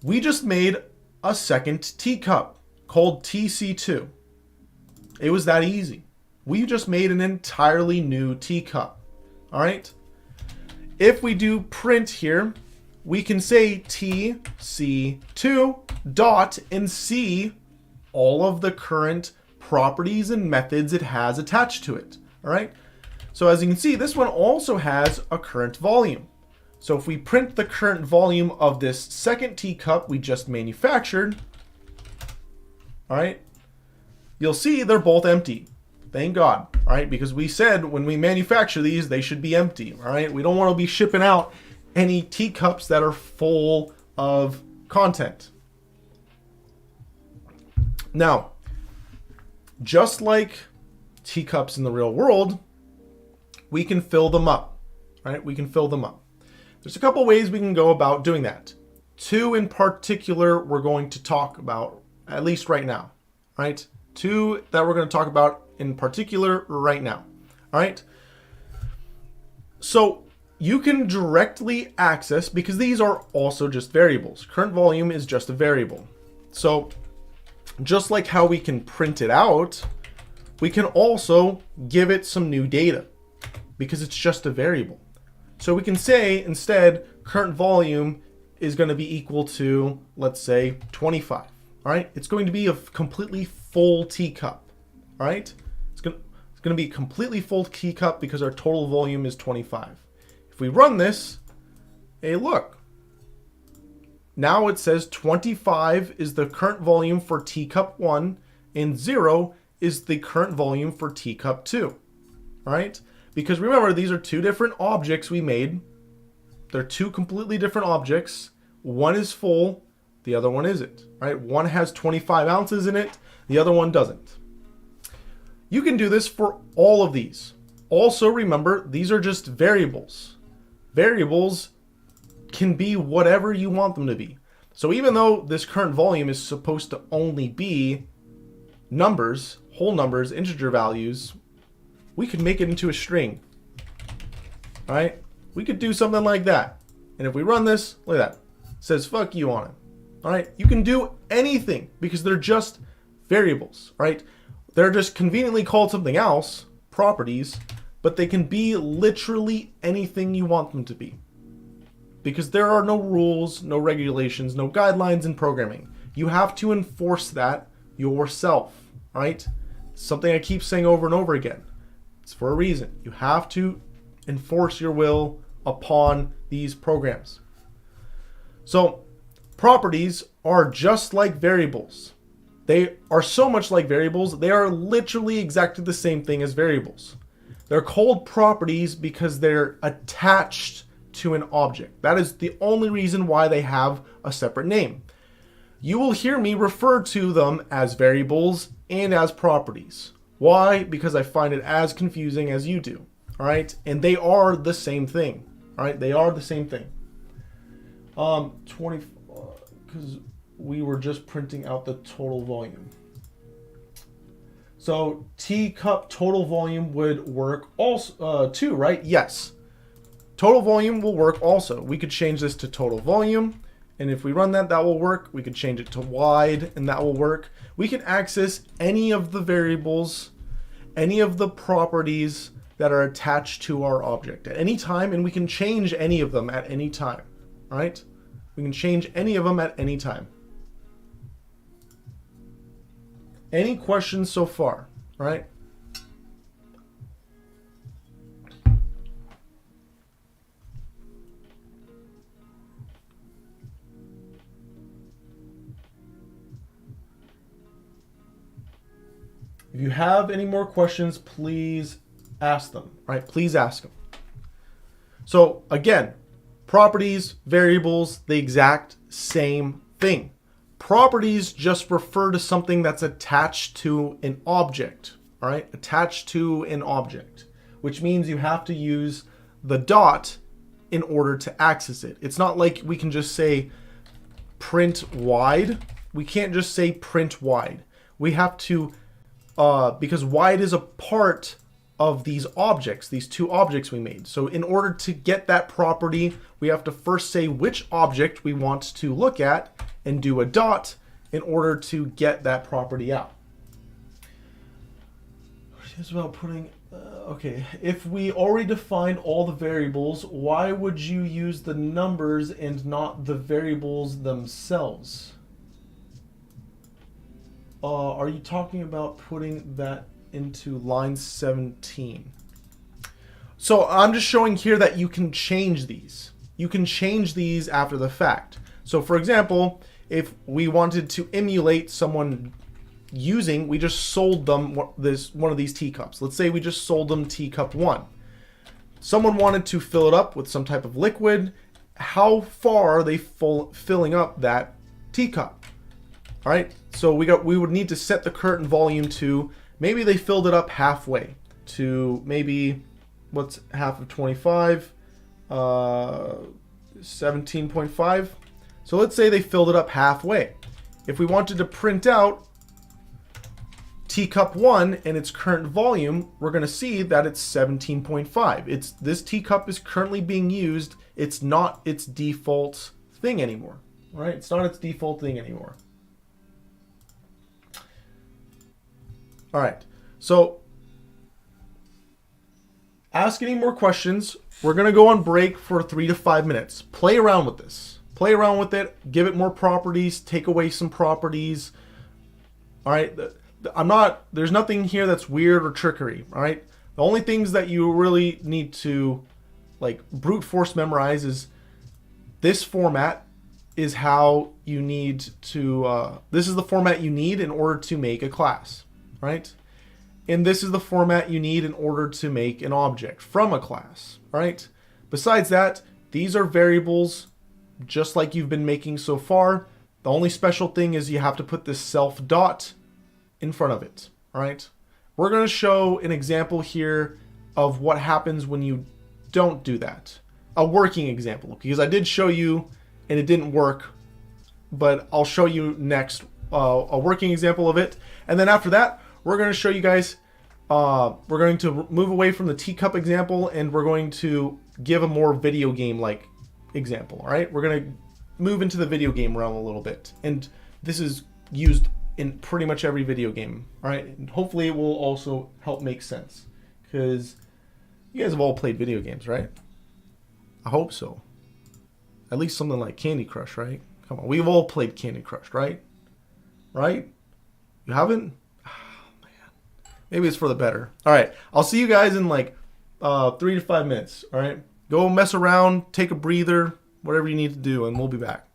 F: we just made a second teacup called TC2. It was that easy. We just made an entirely new teacup. All right. If we do print here, we can say TC2 dot and see all of the current properties and methods it has attached to it. All right. So as you can see, this one also has a current volume. So if we print the current volume of this second teacup we just manufactured, all right, you'll see they're both empty. Thank God, all right, because we said when we manufacture these, they should be empty, all right? We don't want to be shipping out any teacups that are full of content. Now, just like teacups in the real world, we can fill them up, right? We can fill them up. There's a couple ways we can go about doing that. 2 in particular we're going to talk about, at least right now, right? 2 that we're going to talk about in particular right now. All right. So you can directly access, because these are also just variables. Current volume is just a variable. So just like how we can print it out, we can also give it some new data because it's just a variable. So we can say instead current volume is going to be equal to, let's say, 25. All right. It's going to be a completely full teacup. All right. It's going to be a completely full teacup because our total volume is 25. If we run this, hey, look. Now it says 25 is the current volume for teacup 1 and 0 is the current volume for teacup 2. All right? Because remember, these are 2 different objects we made. They're 2 completely different objects. One is full, the other one isn't. Right? One has 25 ounces in it, the other one doesn't. You can do this for all of these. Also remember, these are just variables. Variables can be whatever you want them to be. So even though this current volume is supposed to only be numbers, whole numbers, integer values, we could make it into a string. All right? We could do something like that. And if we run this, look at that. It says fuck you on it. All right? You can do anything because they're just variables, right? They're just conveniently called something else, properties, but they can be literally anything you want them to be. Because there are no rules, no regulations, no guidelines in programming. You have to enforce that yourself, right? Something I keep saying over and over again. It's for a reason. You have to enforce your will upon these programs. So properties are just like variables. They are so much like variables, they are literally exactly the same thing as variables. They're called properties because they're attached to an object. That is the only reason why they have a separate name. You will hear me refer to them as variables and as properties. Why? Because I find it as confusing as you do. All right? And they are the same thing. All right? They are the same thing. 20, because we were just printing out the total volume. So teacup total volume would work also too, right? Yes. Total volume will work also. We could change this to total volume, and if we run that, that will work. We could change it to wide, and that will work. We can access any of the variables, any of the properties that are attached to our object at any time, and we can change any of them at any time. All right? We can change any of them at any time. Any questions so far? All right? If you have any more questions, please ask them. Right? Please ask them. So again, properties, variables, the exact same thing. Properties just refer to something that's attached to an object. All right? Attached to an object, which means you have to use the dot in order to access it. It's not like we can just say print wide. We can't just say print wide. We have to because wide is a part of these objects, these two objects we made. So in order to get that property, we have to first say which object we want to look at and do a dot in order to get that property out. It's about putting, okay, if we already defined all the variables, why would you use the numbers and not the variables themselves? Are you talking about putting that into line 17? So I'm just showing here that you can change these. You can change these after the fact. So for example, if we wanted to emulate someone using, we just sold them one of these teacups. Let's say we just sold them teacup 1. Someone wanted to fill it up with some type of liquid. How far are they filling up that teacup? All right, so we would need to set the current volume to, maybe they filled it up halfway to maybe, what's half of 25? 17.5. So let's say they filled it up halfway. If we wanted to print out teacup 1 and its current volume, we're going to see that it's 17.5. This teacup is currently being used. It's not its default thing anymore. All right, it's not its default thing anymore. All right, so ask any more questions. We're going to go on break for 3 to 5 minutes. Play around with this. Play around with it. Give it more properties. Take away some properties. All right, there's nothing here that's weird or trickery. All right, the only things that you really need to like brute force memorize is this format is how you need to, this is the format you need in order to make a class. Right? And this is the format you need in order to make an object from a class. Right? Besides that, these are variables just like you've been making so far. The only special thing is you have to put this self dot in front of it. All right? We're going to show an example here of what happens when you don't do that. A working example, because I did show you and it didn't work, but I'll show you next a working example of it. And then after that, we're going to show you guys, we're going to move away from the teacup example and we're going to give a more video game-like example, all right? We're going to move into the video game realm a little bit. And this is used in pretty much every video game, all right? And hopefully it will also help make sense because you guys have all played video games, right? I hope so. At least something like Candy Crush, right? Come on, we've all played Candy Crush, right? Right? You haven't? Maybe it's for the better. All right. I'll see you guys in like 3 to 5 minutes. All right. Go mess around, take a breather, whatever you need to do, and we'll be back.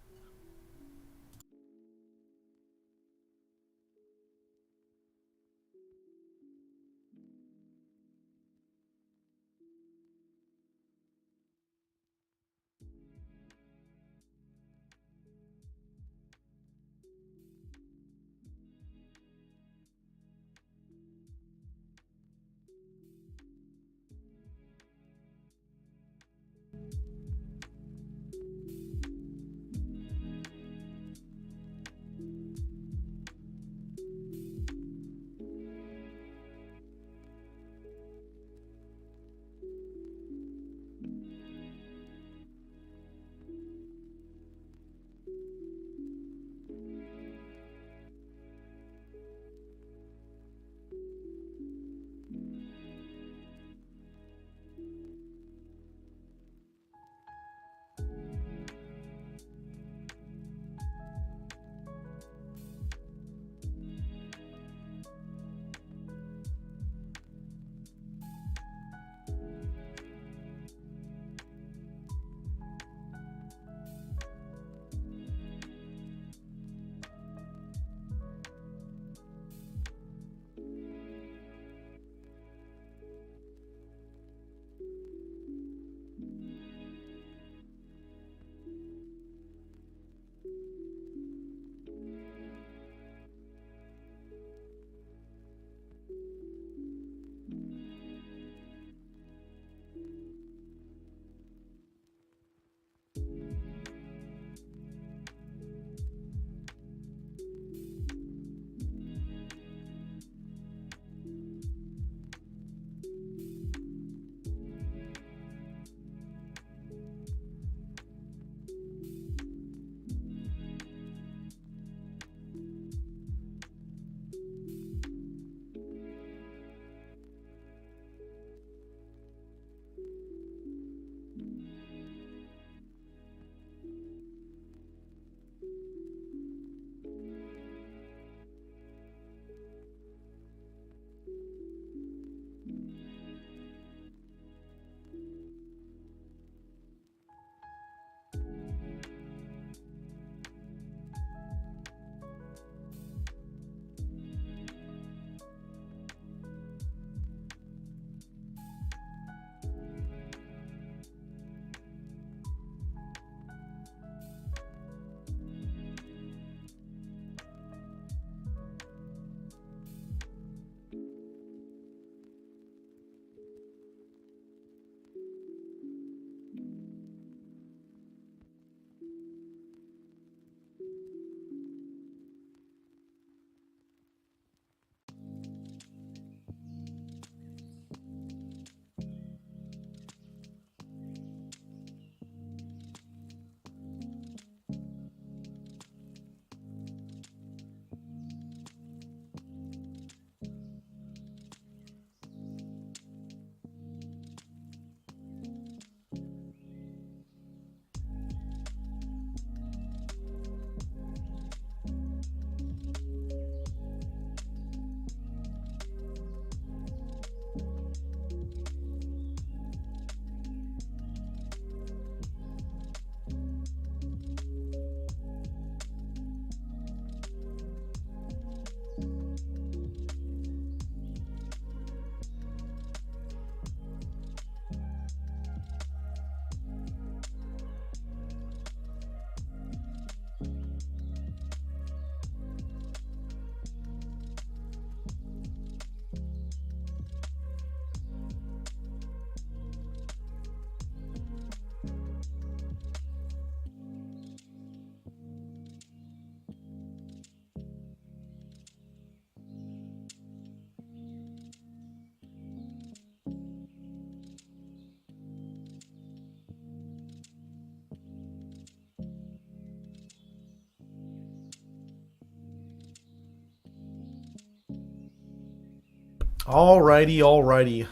F: Alrighty.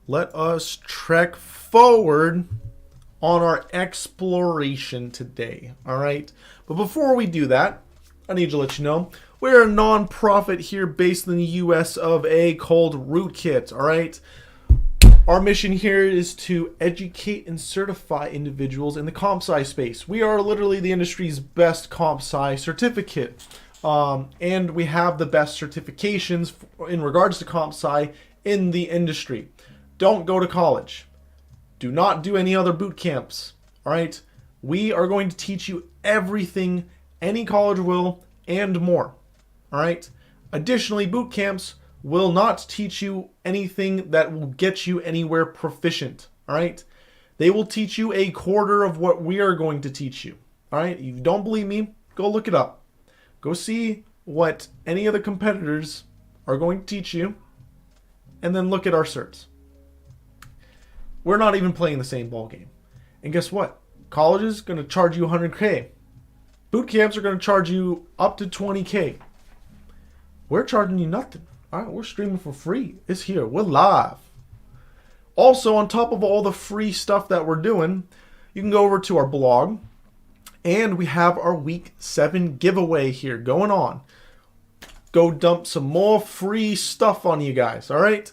F: Let us trek forward on our exploration today. Alright? But before we do that, I need to let you know we're a non-profit here based in the US of A called Rootkit. Alright? Our mission here is to educate and certify individuals in the comp sci space. We are literally the industry's best comp sci certificate. And we have the best certifications in regards to comp sci in the industry. Don't go to college. Do not do any other boot camps. Alright? We are going to teach you everything any college will and more. Alright? Additionally, boot camps will not teach you anything that will get you anywhere proficient. Alright? They will teach you a quarter of what we are going to teach you. Alright? If you don't believe me, go look it up. Go see what any of the competitors are going to teach you, and then look at our certs. We're not even playing the same ball game. And guess what? College is going to charge you $100K. Boot camps are going to charge you up to $20K. We're charging you nothing. All right, we're streaming for free. It's here. We're live. Also, on top of all the free stuff that we're doing, you can go over to our blog, and we have our week 7 giveaway here going on. Go dump some more free stuff on you guys, all right?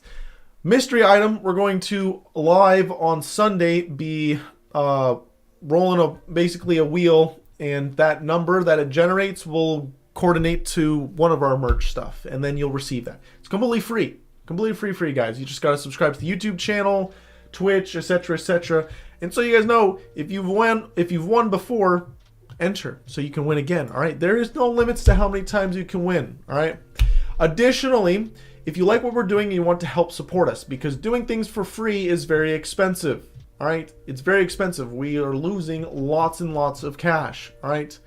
F: Mystery item, we're going to live on Sunday be rolling basically a wheel, and that number that it generates will coordinate to one of our merch stuff, and then you'll receive that. It's completely free. Completely free, guys. You just got to subscribe to the YouTube channel, Twitch, etc., etc. And so you guys know, if you've won before, enter so you can win again. All right? There is no limits to how many times you can win. All right? Additionally, if you like what we're doing and you want to help support us, because doing things for free is very expensive. All right? It's very expensive. We are losing lots and lots of cash. All right?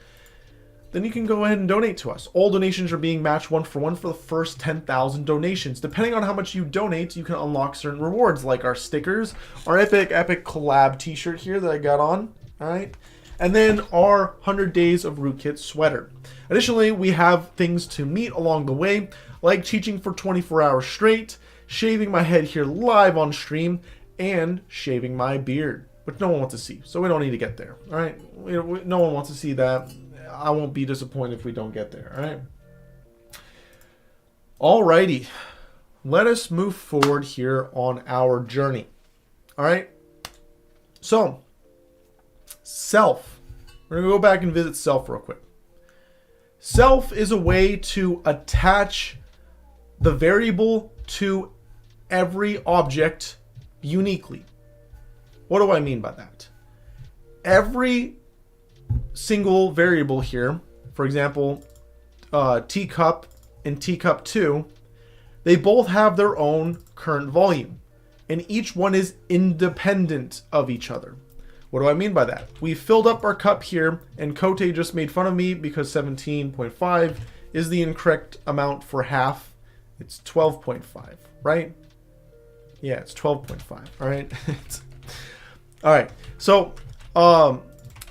F: Then you can go ahead and donate to us. All donations are being matched 1-for-1 for the first 10,000 donations. Depending on how much you donate, you can unlock certain rewards, like our stickers, our epic collab t-shirt here that I got on, all right? And then our 100 Days of Rootkit sweater. Additionally, we have things to meet along the way, like teaching for 24 hours straight, shaving my head here live on stream, and shaving my beard, which no one wants to see, so we don't need to get there, all right? No one wants to see that. I won't be disappointed if we don't get there, all right? Alrighty, let us move forward here on our journey, all right? So, self. We're going to go back and visit self real quick. Self is a way to attach the variable to every object uniquely. What do I mean by that? Every single variable here, for example, teacup and teacup 2, they both have their own current volume, and each one is independent of each other. What do I mean by that? We filled up our cup here, and Kote just made fun of me because 17.5 is the incorrect amount for half. It's 12.5, right? Yeah, it's 12.5, all right? All right, so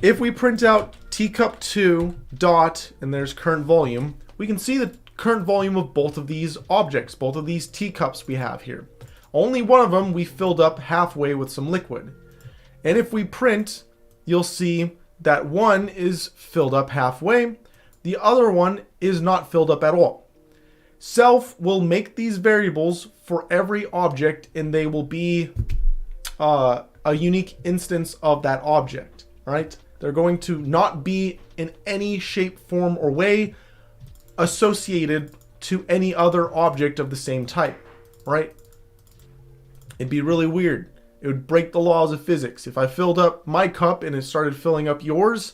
F: if we print out teacup 2 dot, and there's current volume, we can see the current volume of both of these objects, both of these teacups we have here. Only one of them we filled up halfway with some liquid. And if we print, you'll see that one is filled up halfway, the other one is not filled up at all. Self will make these variables for every object, and they will be a unique instance of that object, right? They're going to not be in any shape, form, or way associated to any other object of the same type, right? It'd be really weird. It would break the laws of physics. If I filled up my cup and it started filling up yours,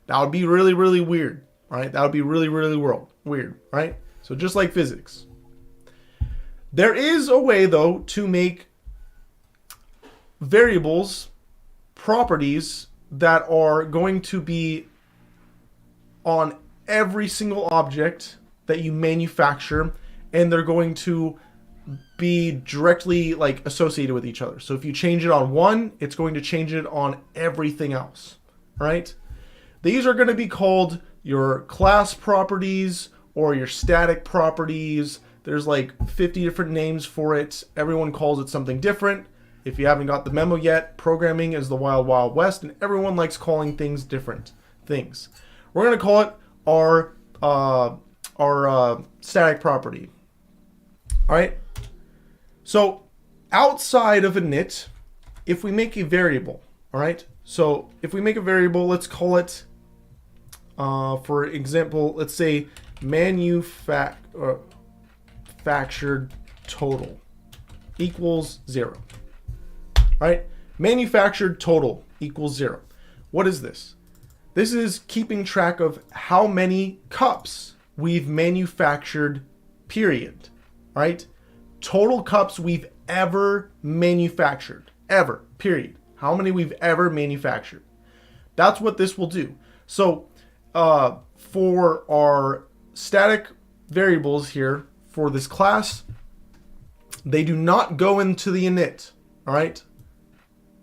F: that would be really, really weird, right? That would be really, really weird, right? So just like physics. There is a way, though, to make variables, properties that are going to be on every single object that you manufacture, and they're going to be directly associated with each other. So if you change it on one, it's going to change it on everything else, right? These are going to be called your class properties or your static properties. There's like 50 different names for it. Everyone calls it something different. If you haven't got the memo yet, programming is the wild, wild west, and everyone likes calling things different things. We're going to call it our static property. All right. So outside of init, if we make a variable, all right. So if we make a variable, let's call it, for example, let's say manufactured total equals 0. All right, manufactured total equals 0. What is this? This is keeping track of how many cups we've manufactured, period. All right, total cups we've ever manufactured, ever, period. How many we've ever manufactured. That's what this will do. So for our static variables here for this class, they do not go into the init. All right.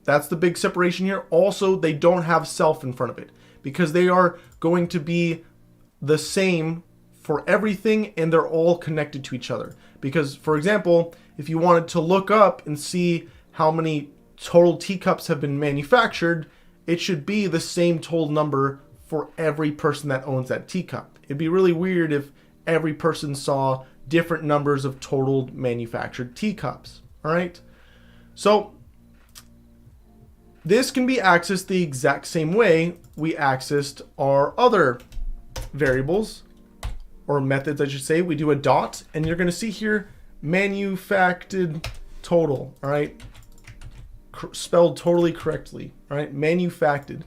F: That's the big separation here. Also, they don't have self in front of it because they are going to be the same for everything and they're all connected to each other. Because, for example, if you wanted to look up and see how many total teacups have been manufactured, it should be the same total number for every person that owns that teacup. It'd be really weird if every person saw different numbers of total manufactured teacups. All right. So this can be accessed the exact same way we accessed our other variables or methods, I should say. We do a dot, and you're going to see here manufactured total. All right. Spelled totally correctly. All right. Manufactured.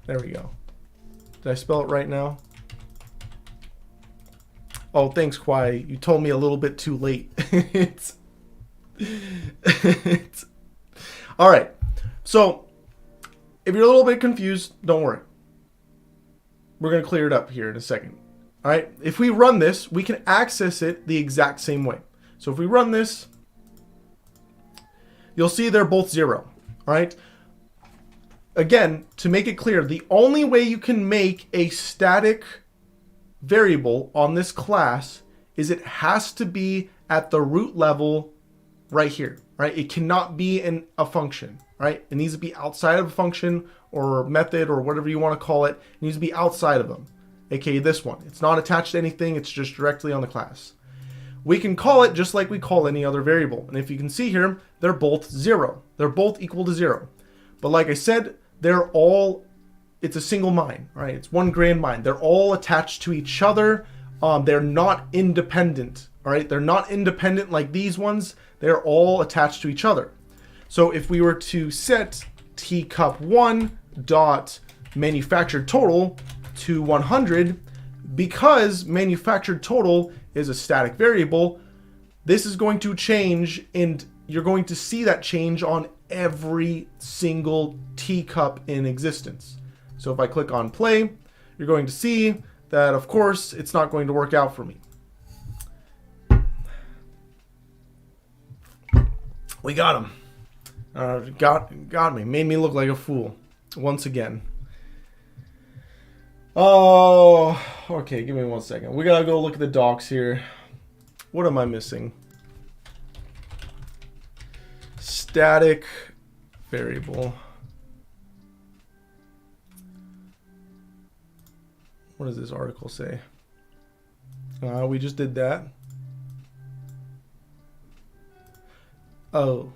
F: There we go. Did I spell it right now? Oh, thanks, Kwai. You told me a little bit too late. All right. So if you're a little bit confused, don't worry. We're going to clear it up here in a second. All right. If we run this, we can access it the exact same way. So if we run this, you'll see they're both 0. All right. Again, to make it clear, the only way you can make a static variable on this class is it has to be at the root level right here, right? It cannot be in a function, right? It needs to be outside of a function or method or whatever you want to call it. It needs to be outside of them, aka this one. It's not attached to anything. It's just directly on the class. We can call it just like we call any other variable. And if you can see here, they're both 0. They're both equal to 0. But like I said, it's a single mine, right? It's one grand mine. They're all attached to each other. They're not independent, all right? They're not independent like these ones. They're all attached to each other. So if we were to set tcup1 dot manufactured total to 100, because manufactured total is a static variable, this is going to change, and you're going to see that change on every single teacup in existence. So if I click on play, you're going to see that, of course, it's not going to work out for me. We got him. Got me. Made me look like a fool once again. Oh, okay. Give me 1 second. We gotta go look at the docs here. What am I missing? Static variable. What does this article say? We just did that. Oh.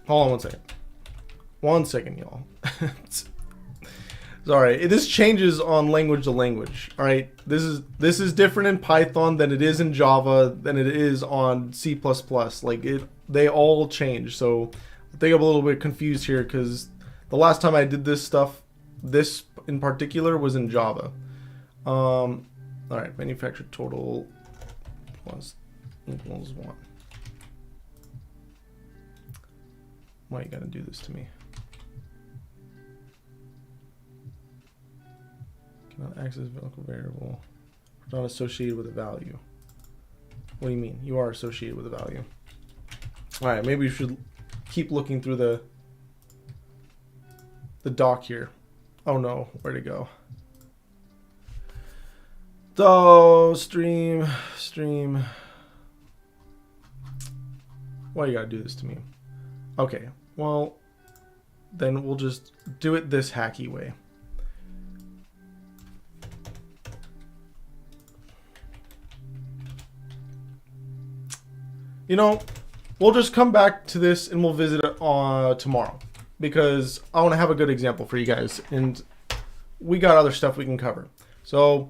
F: Hold on 1 second. 1 second, y'all. Sorry, this changes on language to language. All right, this is different in Python than it is in Java than it is on C++. Like they all change. So I think I'm a little bit confused here because the last time I did this stuff, this in particular was in Java. All right, manufactured total plus equals 1. Why you gotta do this to me? Cannot access local variable. Not associated with a value. What do you mean? You are associated with a value. Alright, maybe we should keep looking through the doc here. Oh no, where'd it go? So, stream. Why you gotta do this to me? Okay, well, then we'll just do it this hacky way. You know, we'll just come back to this and we'll visit it tomorrow, because I want to have a good example for you guys, and we got other stuff we can cover. So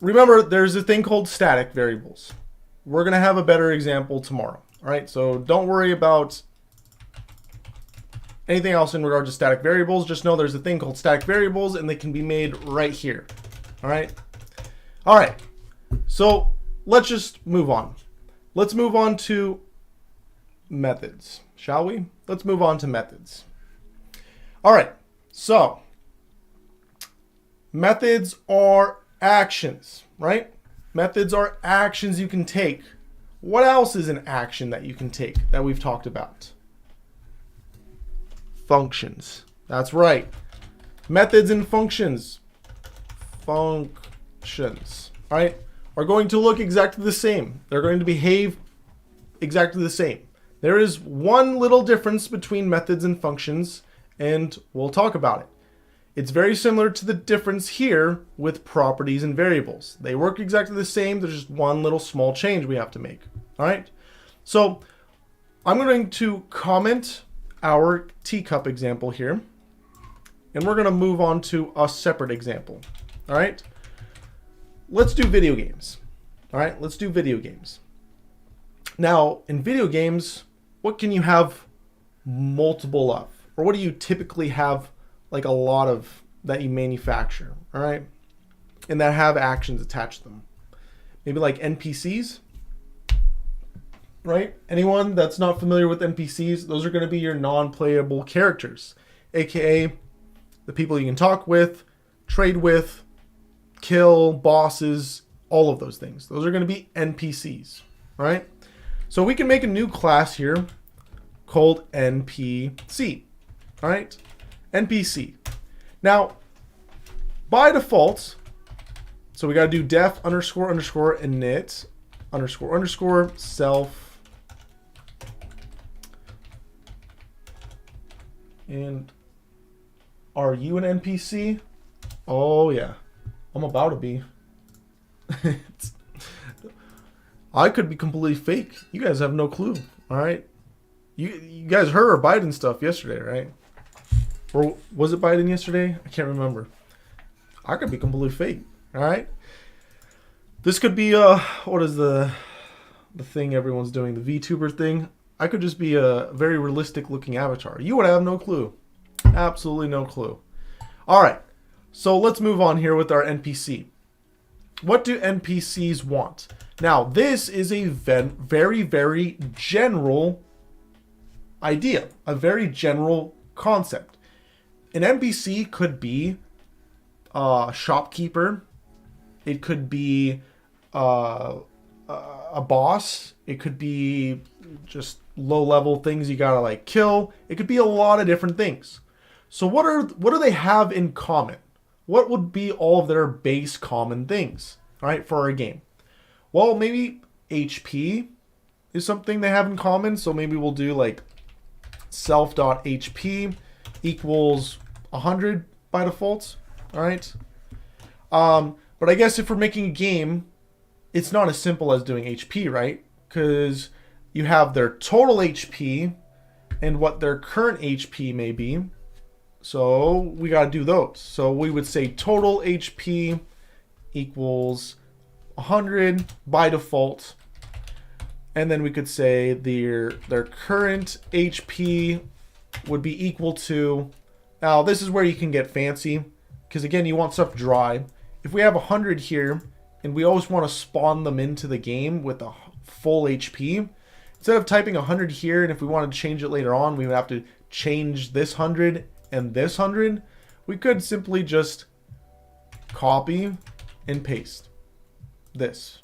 F: remember, there's a thing called static variables. We're going to have a better example tomorrow. All right, so don't worry about anything else in regard to static variables. Just know there's a thing called static variables, and they can be made right here. All right. So let's just move on. Let's move on to methods, shall we? Let's move on to methods. All right. So methods are actions, right? Methods are actions you can take. What else is an action that you can take that we've talked about? Functions. That's right. Methods and functions. Functions, right, are going to look exactly the same. They're going to behave exactly the same. There is one little difference between methods and functions, and we'll talk about it. It's very similar to the difference here with properties and variables. They work exactly the same. There's just one little small change we have to make. All right. So I'm going to comment our teacup example here, and we're going to move on to a separate example. All right. Let's do video games. All right. Let's do video games. Now, in video games, what can you have multiple of? Or what do you typically have like a lot of that you manufacture, all right? And that have actions attached to them. Maybe like NPCs, right? Anyone that's not familiar with NPCs, those are going to be your non-playable characters, aka the people you can talk with, trade with, kill, bosses, all of those things. Those are going to be NPCs, right? So we can make a new class here called NPC, all right? NPC. Now, by default, so we got to do def underscore underscore init underscore underscore self. And are you an NPC? Oh yeah, I'm about to be. I could be completely fake. You guys have no clue. All right. You guys heard our Biden stuff yesterday, right? Or was it Biden yesterday? I can't remember. I could be completely fake. All right. This could be what is the thing everyone's doing, the VTuber thing? I could just be a very realistic looking avatar. You would have no clue. Absolutely no clue. All right. So let's move on here with our NPC. What do NPCs want? Now, this is a very, very general idea, a very general concept. An NPC could be a shopkeeper. It could be a boss. It could be just low-level things you gotta like kill. It could be a lot of different things. So what do they have in common? What would be all of their base common things, right, for our game? Well, maybe HP is something they have in common. So maybe we'll do like self.hp equals 100 by default. All right. But I guess if we're making a game, it's not as simple as doing HP, right? Because you have their total HP and what their current HP may be. So we got to do those. So we would say total HP equals 100 by default. And then we could say their current HP would be equal to, now this is where you can get fancy, because again, you want stuff dry. If we have 100 here, and we always want to spawn them into the game with a full HP, instead of typing 100 here, and if we wanted to change it later on, we would have to change this 100 and this 100, we could simply just copy and paste this.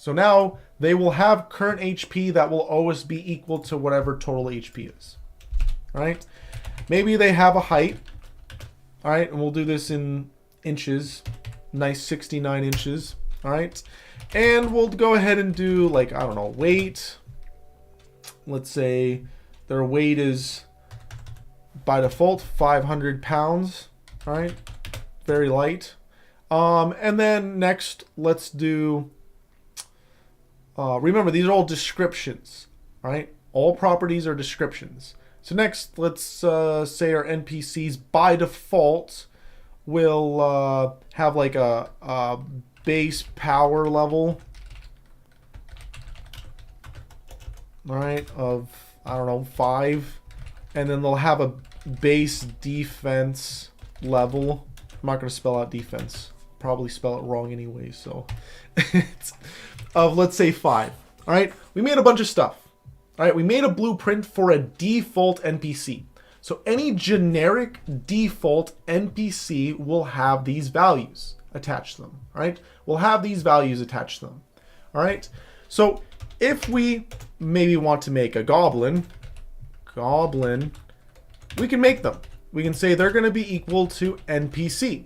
F: So now they will have current HP that will always be equal to whatever total HP is. All right. Maybe they have a height. All right. And we'll do this in inches. Nice 69 inches. All right. And we'll go ahead and do, like, I don't know, weight. Let's say their weight is by default 500 pounds. All right. Very light. And then next, let's do, remember, these are all descriptions, all right? All properties are descriptions. So next, let's say our NPCs by default will have like a base power level, all right, of, I don't know, 5. And then they'll have a base defense level. I'm not going to spell out defense. Probably spell it wrong anyway, so it's of, let's say, 5. All right, we made a bunch of stuff. All right, we made a blueprint for a default NPC. So any generic default NPC will have these values attached to them. All right, we'll have these values attached to them. All right, so if we maybe want to make a goblin, we can make them. We can say they're going to be equal to NPC.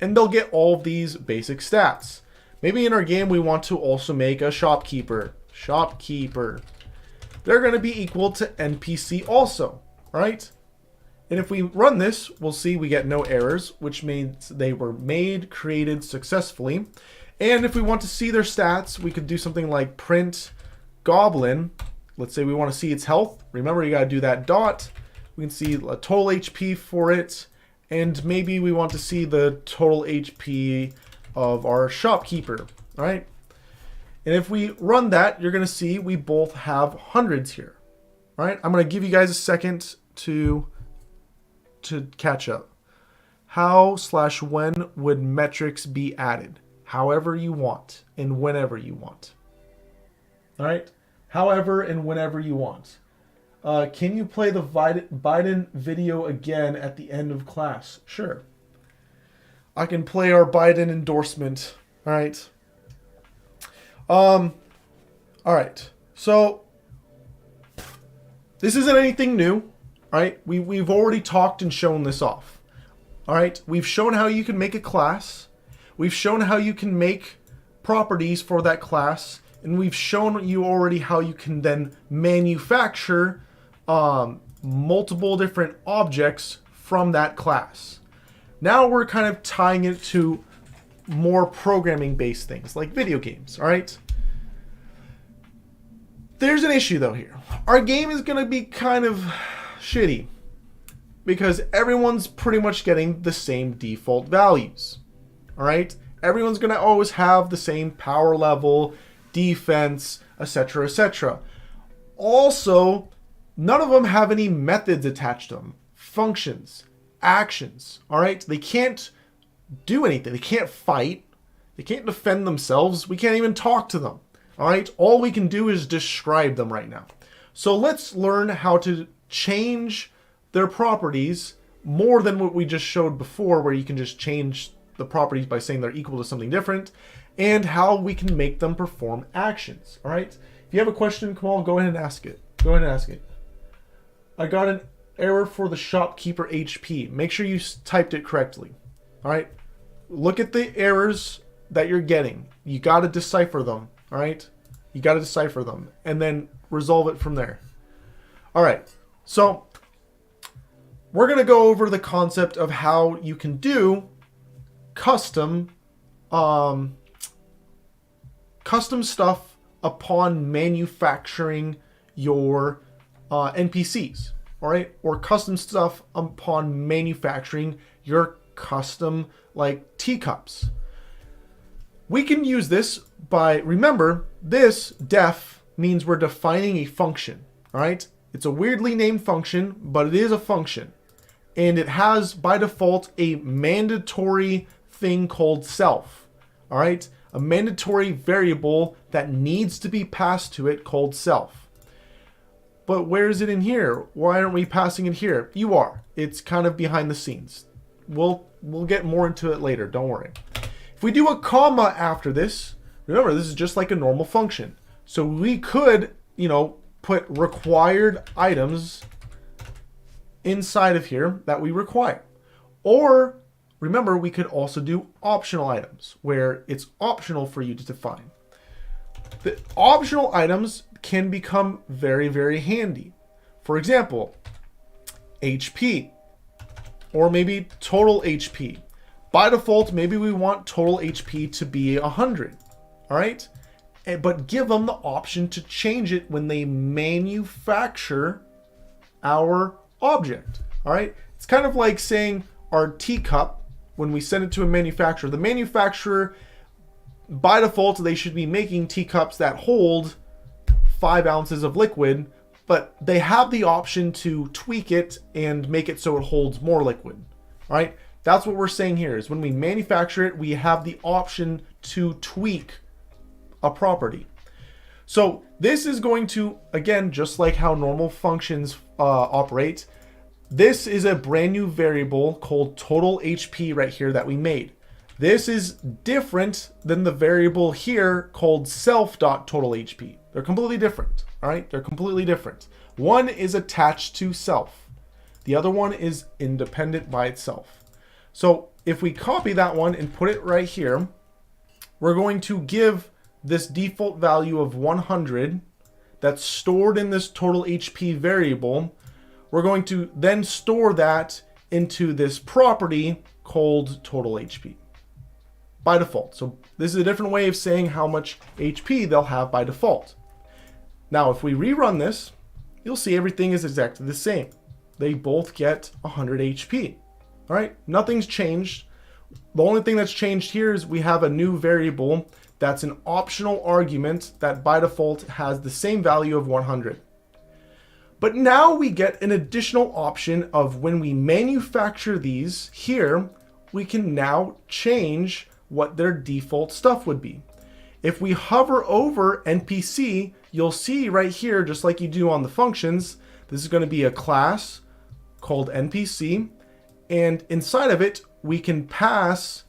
F: And they'll get all of these basic stats. Maybe in our game we want to also make a shopkeeper. They're going to be equal to NPC also, right? And if we run this, we'll see we get no errors, which means they were created successfully. And if we want to see their stats, we could do something like print goblin. Let's say we want to see its health. Remember, you got to do that dot. We can see a total HP for it. And maybe we want to see the total HP of our shopkeeper, all right? And if we run that, you're going to see we both have hundreds here, all right? I'm going to give you guys a second to catch up. How/when would metrics be added? However you want and whenever you want, all right? However and whenever you want. Can you play the Biden video again at the end of class? Sure. I can play our Biden endorsement. All right. All right. So this isn't anything new, right? We've already talked and shown this off. All right. We've shown how you can make a class. We've shown how you can make properties for that class. And we've shown you already how you can then manufacture multiple different objects from that class. Now we're kind of tying it to more programming based things like video games, all right? There's an issue though here. Our game is going to be kind of shitty because everyone's pretty much getting the same default values, all right? Everyone's going to always have the same power level, defense, etc., etc. Also, none of them have any methods attached to them. Functions, actions, all right? They can't do anything. They can't fight. They can't defend themselves. We can't even talk to them, all right? All we can do is describe them right now. So let's learn how to change their properties more than what we just showed before, where you can just change the properties by saying they're equal to something different, and how we can make them perform actions, all right? If you have a question, Kamal, go ahead and ask it. Go ahead and ask it. I got an error for the shopkeeper HP. Make sure you typed it correctly. All right. Look at the errors that you're getting. You got to decipher them. All right. You got to decipher them and then resolve it from there. All right. So we're going to go over the concept of how you can do custom stuff upon manufacturing your NPCs, all right? Or custom stuff upon manufacturing your custom, like, teacups. We can use this by, remember, this def means we're defining a function, all right? It's a weirdly named function, but it is a function. And it has, by default, a mandatory thing called self, all right? A mandatory variable that needs to be passed to it called self. But where is it in here? Why aren't we passing it here? You are. It's kind of behind the scenes. We'll get more into it later. Don't worry. If we do a comma after this, Remember, this is just like a normal function. So we could, put required items inside of here that we require. Or remember, we could also do optional items where it's optional for you to define. The optional items can become very, very handy. For example, HP, or maybe total HP. By default, maybe we want total HP to be 100, all right? But give them the option to change it when they manufacture our object, all right? It's kind of like saying our teacup, when we send it to a manufacturer, the manufacturer, by default, they should be making teacups that hold 5 ounces of liquid, but they have the option to tweak it and make it so it holds more liquid, all right? That's what we're saying here, is when we manufacture it, we have the option to tweak a property. So this is going to, again, just like how normal functions operate, this is a brand new variable called total HP right here that we made. This is different than the variable here called self.totalHP. They're completely different, all right? They're completely different. One is attached to self. The other one is independent by itself. So if we copy that one and put it right here, we're going to give this default value of 100 that's stored in this total HP variable. We're going to then store that into this property called total HP by default. So this is a different way of saying how much HP they'll have by default. Now, if we rerun this, you'll see everything is exactly the same. They both get 100 HP. All right, nothing's changed. The only thing that's changed here is we have a new variable that's an optional argument that by default has the same value of 100. But now we get an additional option of when we manufacture these here, we can now change what their default stuff would be. If we hover over NPC, you'll see right here, just like you do on the functions, this is going to be a class called NPC. And inside of it, we can pass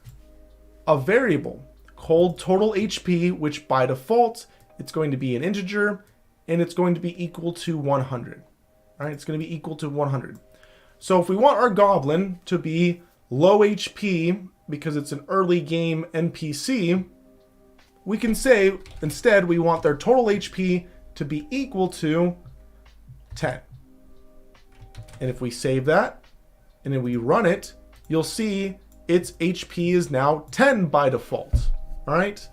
F: a variable called total HP, which by default, it's going to be an integer and it's going to be equal to 100. All right, it's going to be equal to 100. So if we want our goblin to be low HP because it's an early game NPC, we can say instead we want their total HP to be equal to 10. And if we save that and then we run it, you'll see its HP is now 10 by default. All right,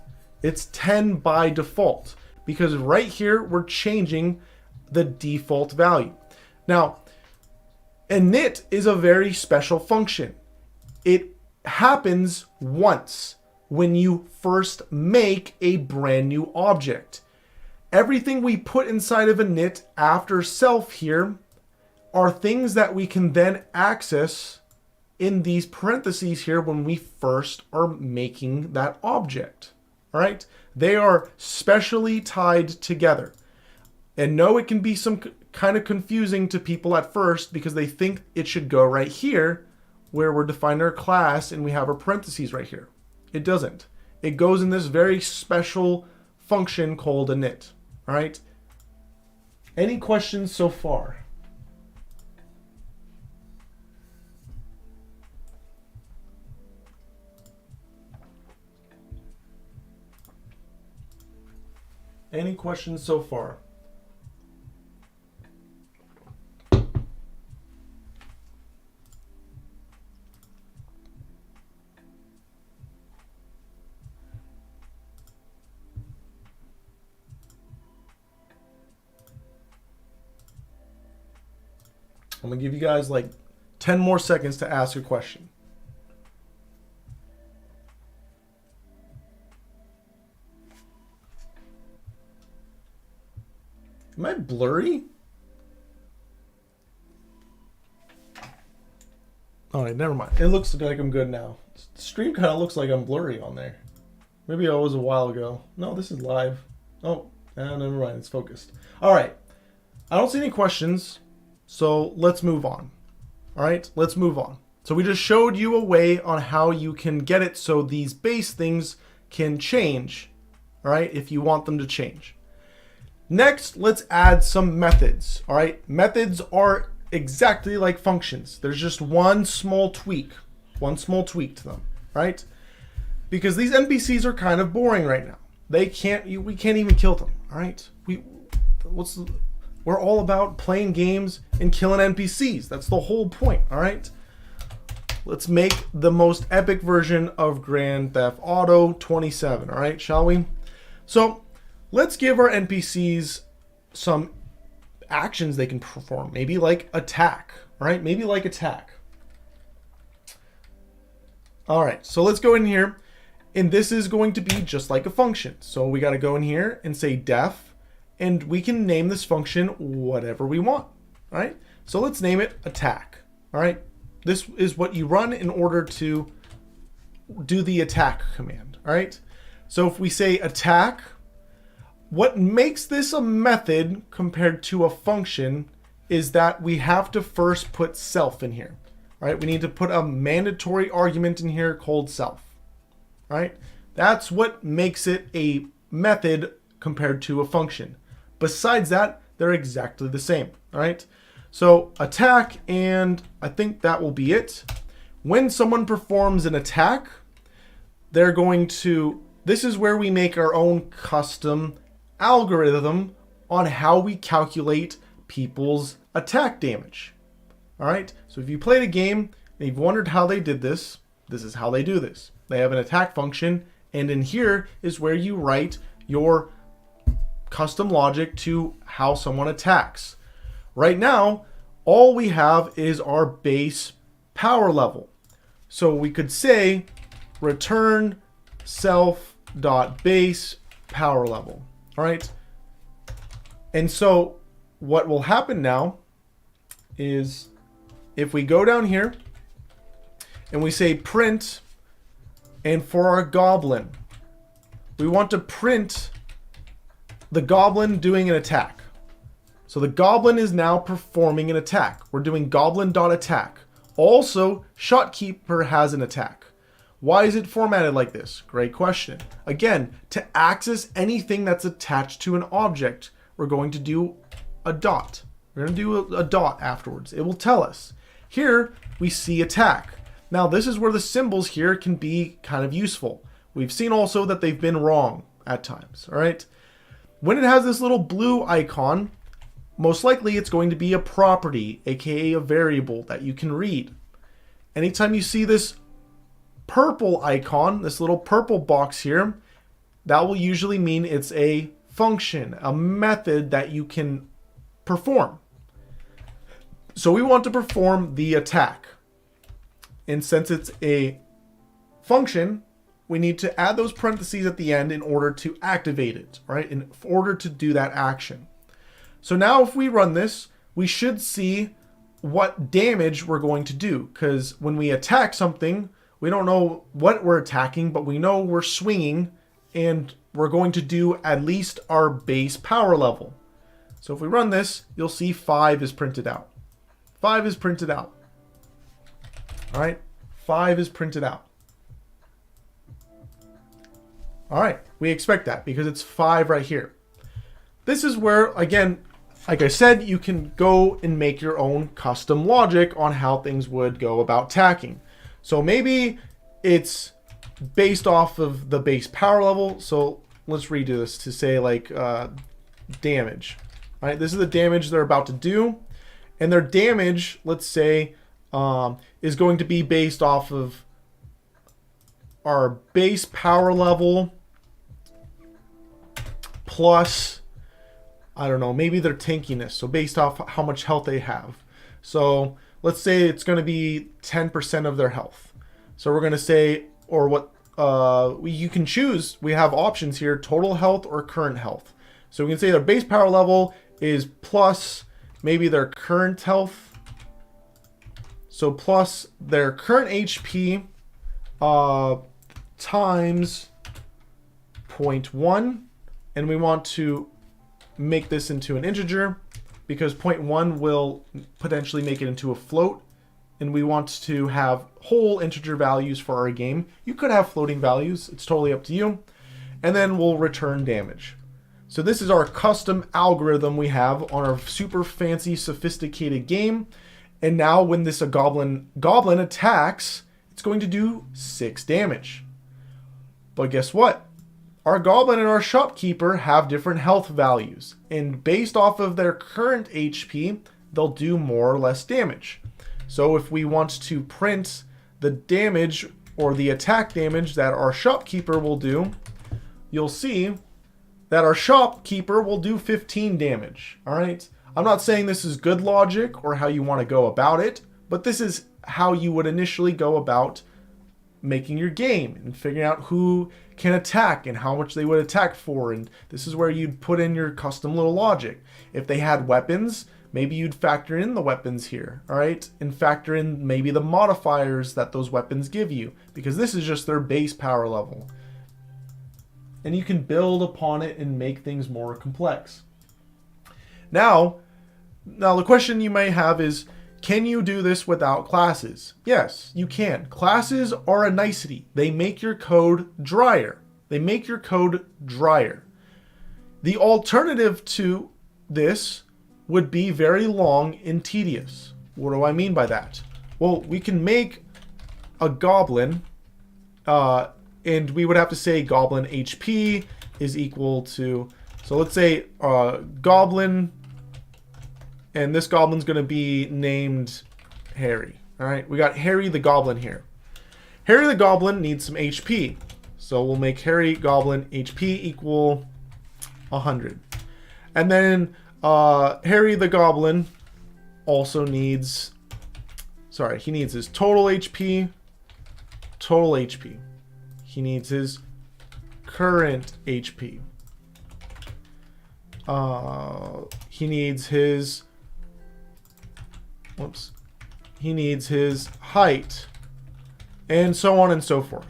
F: it's 10 by default because right here we're changing the default value. Now, init is a very special function. It happens once when you first make a brand new object. Everything we put inside of init after self here are things that we can then access in these parentheses here when we first are making that object. All right, they are specially tied together. And no, it can be some kind of confusing to people at first because they think it should go right here where we're defining our class and we have our parentheses right here. It doesn't. It goes in this very special function called init. All right. Any questions so far? Any questions so far? I'm gonna give you guys like 10 more seconds to ask a question. Am I blurry? All right, never mind. It looks like I'm good now. The stream kind of looks like I'm blurry on there. Maybe I was a while ago. No, this is live. Oh, never mind. It's focused. All right. I don't see any questions. So let's move on. All right, let's move on. So we just showed you a way on how you can get it so these base things can change all right, if you want them to change. Next, let's add some methods, all right? Methods are exactly like functions. There's just one small tweak to them, right? Because these NPCs are kind of boring right now. We can't even kill them, all right? We're all about playing games and killing NPCs. That's the whole point, all right? Let's make the most epic version of Grand Theft Auto 27, all right, shall we? So let's give our NPCs some actions they can perform. Maybe like attack, all right? Maybe like attack. All right, so let's go in here, and this is going to be just like a function. So we got to go in here and say def, and we can name this function whatever we want, all right? So let's name it attack, all right? This is what you run in order to do the attack command, all right? So if we say attack, what makes this a method compared to a function is that we have to first put self in here, all right? We need to put a mandatory argument in here called self, all right? That's what makes it a method compared to a function. Besides that, they're exactly the same, all right? So attack, and I think that will be it. When someone performs an attack, they're going to, this is where we make our own custom algorithm on how we calculate people's attack damage. All right, so if you played a game and you've wondered how they did this, this is how they do this. They have an attack function, and in here is where you write your custom logic to how someone attacks. Right now, all we have is our base power level. So we could say return self.base power level. All right. And so what will happen now is if we go down here and we say print, and for our goblin, we want to print the goblin doing an attack. So the goblin is now performing an attack. We're doing goblin.attack. Also, Shotkeeper has an attack. Why is it formatted like this? Great question. Again, to access anything that's attached to an object, we're going to do a dot. We're going to do a dot afterwards. It will tell us. Here, we see attack. Now, this is where the symbols here can be kind of useful. We've seen also that they've been wrong at times, all right? When it has this little blue icon, most likely it's going to be a property, aka a variable that you can read. Anytime you see this purple icon, this little purple box here, that will usually mean it's a function, a method that you can perform. So we want to perform the attack. And since it's a function, we need to add those parentheses at the end in order to activate it, right? In order to do that action. So now if we run this, we should see what damage we're going to do. Because when we attack something, we don't know what we're attacking, but we know we're swinging and we're going to do at least our base power level. So if we run this, you'll see 5 is printed out. 5 is printed out. All right, 5 is printed out. All right, we expect that because it's 5 right here. This is where, again, like I said, you can go and make your own custom logic on how things would go about attacking. So maybe it's based off of the base power level. So let's redo this to say like damage. All right, this is the damage they're about to do. And their damage, let's say, is going to be based off of our base power level plus, I don't know, maybe their tankiness. So based off how much health they have. So let's say it's going to be 10% of their health. So we're going to say, or what you can choose. We have options here, total health or current health. So we can say their base power level is plus maybe their current health. So plus their current HP times 0.1. And we want to make this into an integer because 0.1 will potentially make it into a float. And we want to have whole integer values for our game. You could have floating values. It's totally up to you. and then we'll return damage. So this is our custom algorithm we have on our super fancy, sophisticated game. And now when this goblin attacks, it's going to do 6 damage. But guess what? Our goblin and our shopkeeper have different health values. And based off of their current HP, they'll do more or less damage. So if we want to print the damage or the attack damage that our shopkeeper will do, you'll see that our shopkeeper will do 15 damage. All right. I'm not saying this is good logic or how you want to go about it, but this is how you would initially go about making your game and figuring out who can attack and how much they would attack for. And this is where you'd put in your custom little logic. If they had weapons, maybe you'd factor in the weapons here, all right? And factor in maybe the modifiers that those weapons give you, because this is just their base power level. And you can build upon it and make things more complex. Now the question you may have is, can you do this without classes? Yes, you can. Classes are a nicety. They make your code drier. The alternative to this would be very long and tedious. What do I mean by that? Well, we can make a goblin, and we would have to say goblin HP is equal to, so let's say goblin, and this goblin's going to be named Harry. All right, we got Harry the goblin here. Harry the goblin needs some HP. So we'll make Harry goblin HP equal 100. And then Harry the goblin also needs, he needs his total HP. He needs his current HP. He needs his, he needs his height, and so on and so forth.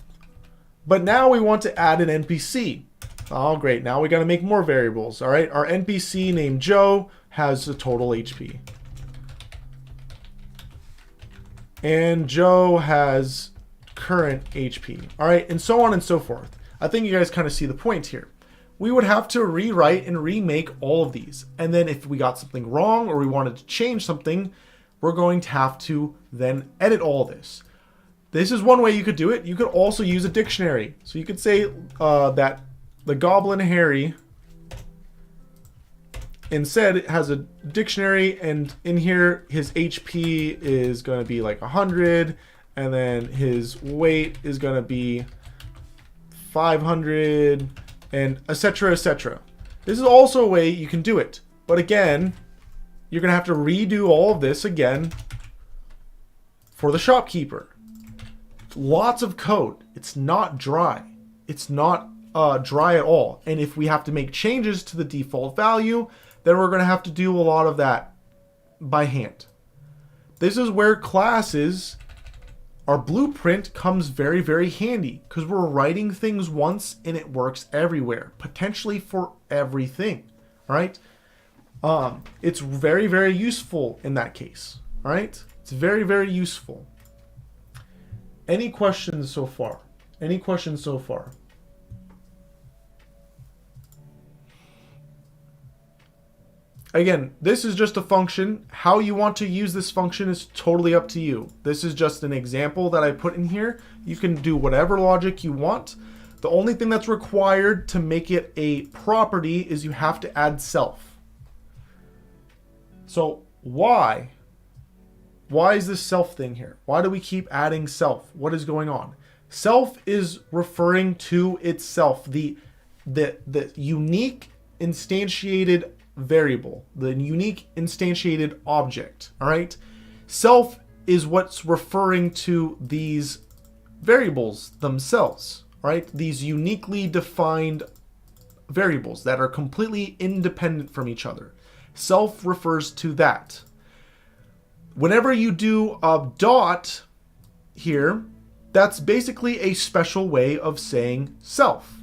F: But now we want to add an NPC. Oh, great. Now we got to make more variables. All right. Our NPC named Joe has a total HP. And Joe has current HP. All right. And so on and so forth. I think you guys kind of see the point here. We would have to rewrite and remake all of these. And then if we got something wrong or we wanted to change something, we're going to have to then edit all this. This is one way you could do it. You could also use a dictionary. So you could say that the Goblin Harry instead it has a dictionary, and in here his HP is going to be like 100, and then his weight is going to be 500, and etc, etc. This is also a way you can do it. But again, you're going to have to redo all of this again for the shopkeeper. Lots of code. It's not dry. It's not dry at all. And if we have to make changes to the default value, then we're going to have to do a lot of that by hand. This is where classes, our blueprint, comes very, very handy, because we're writing things once and it works everywhere, potentially for everything. All right. It's very, very useful in that case. All right. It's very, very useful. Any questions so far? Any questions so far? Again, this is just a function. How you want to use this function is totally up to you. This is just an example that I put in here. You can do whatever logic you want. The only thing that's required to make it a property is you have to add self. So why? Why is this self thing here? Why do we keep adding self? What is going on? Self is referring to itself, the unique instantiated variable, the unique instantiated object. All right. Self is what's referring to these variables themselves, right? These uniquely defined variables that are completely independent from each other. Self refers to that. Whenever you do a dot here, that's basically a special way of saying self.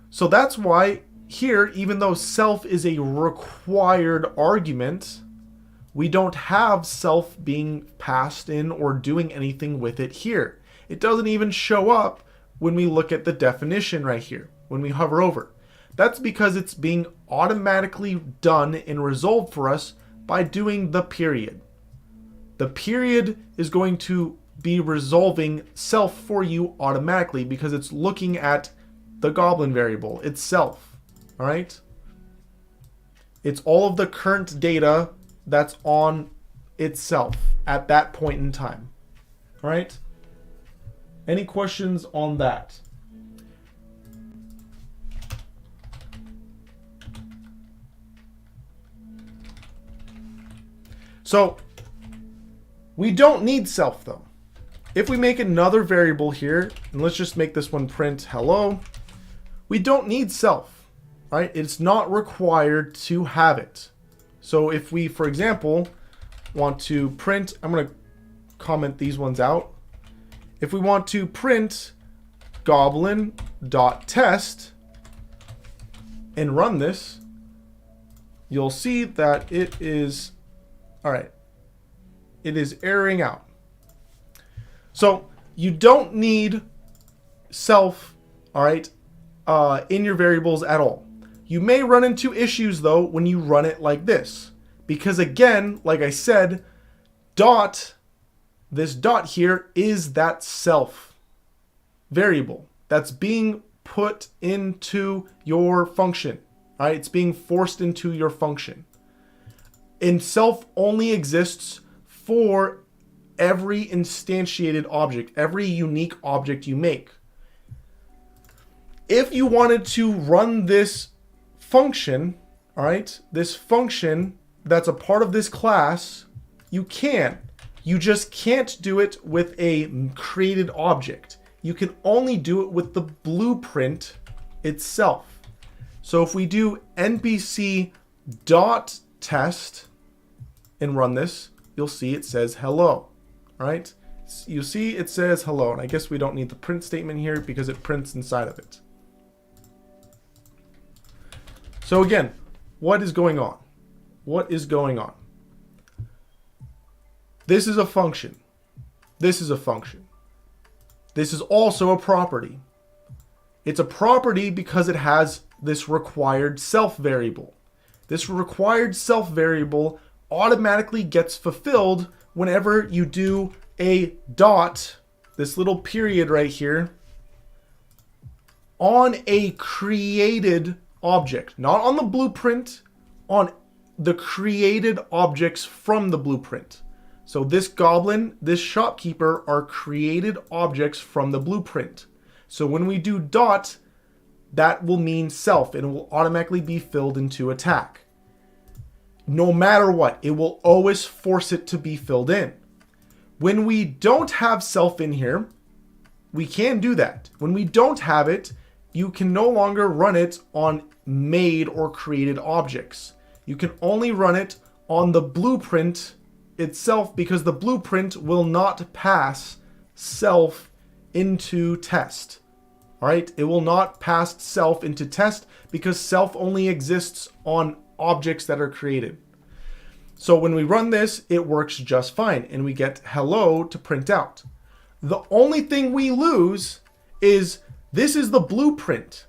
F: So that's why here, even though self is a required argument, we don't have self being passed in or doing anything with it here. It doesn't even show up when we look at the definition right here. when we hover over. That's because it's being automatically done and resolved for us by doing the period. The period is going to be resolving self for you automatically because it's looking at the goblin variable itself. All right? It's all of the current data that's on itself at that point in time. All right? Any questions on that? So, we don't need self though. If we make another variable here, and let's just make this one print hello, we don't need self, right? It's not required to have it. So if we, for example, want to print, I'm going to comment these ones out. If we want to print goblin.test and run this, you'll see that it is, all right, it is erroring out. So you don't need self, all right, in your variables at all. You may run into issues though when you run it like this, because again, like I said, this dot here is that self variable that's being put into your function, all right? It's being forced into your function. And self only exists for every instantiated object, every unique object you make. If you wanted to run this function, all right, this function that's a part of this class, you can. You just can't do it with a created object. You can only do it with the blueprint itself. So if we do npc.test and run this, you'll see it says hello. All right, you see it says hello, and I guess we don't need the print statement here because it prints inside of it. So again, what is going on? What is going on? This is a function. This is a function. This is also a property. It's a property because it has this required self variable. This required self variable automatically gets fulfilled whenever you do a dot, this little period right here, on a created object, not on the blueprint, on the created objects from the blueprint. So this goblin, this shopkeeper are created objects from the blueprint. So when we do dot, that will mean self and it will automatically be filled into attack. No matter what, it will always force it to be filled in. When we don't have self in here, we can do that. When we don't have it, you can no longer run it on made or created objects. You can only run it on the blueprint itself because the blueprint will not pass self into test. All right, it will not pass self into test because self only exists on objects that are created. So when we run this, it works just fine and we get hello to print out. The only thing we lose is this is the blueprint.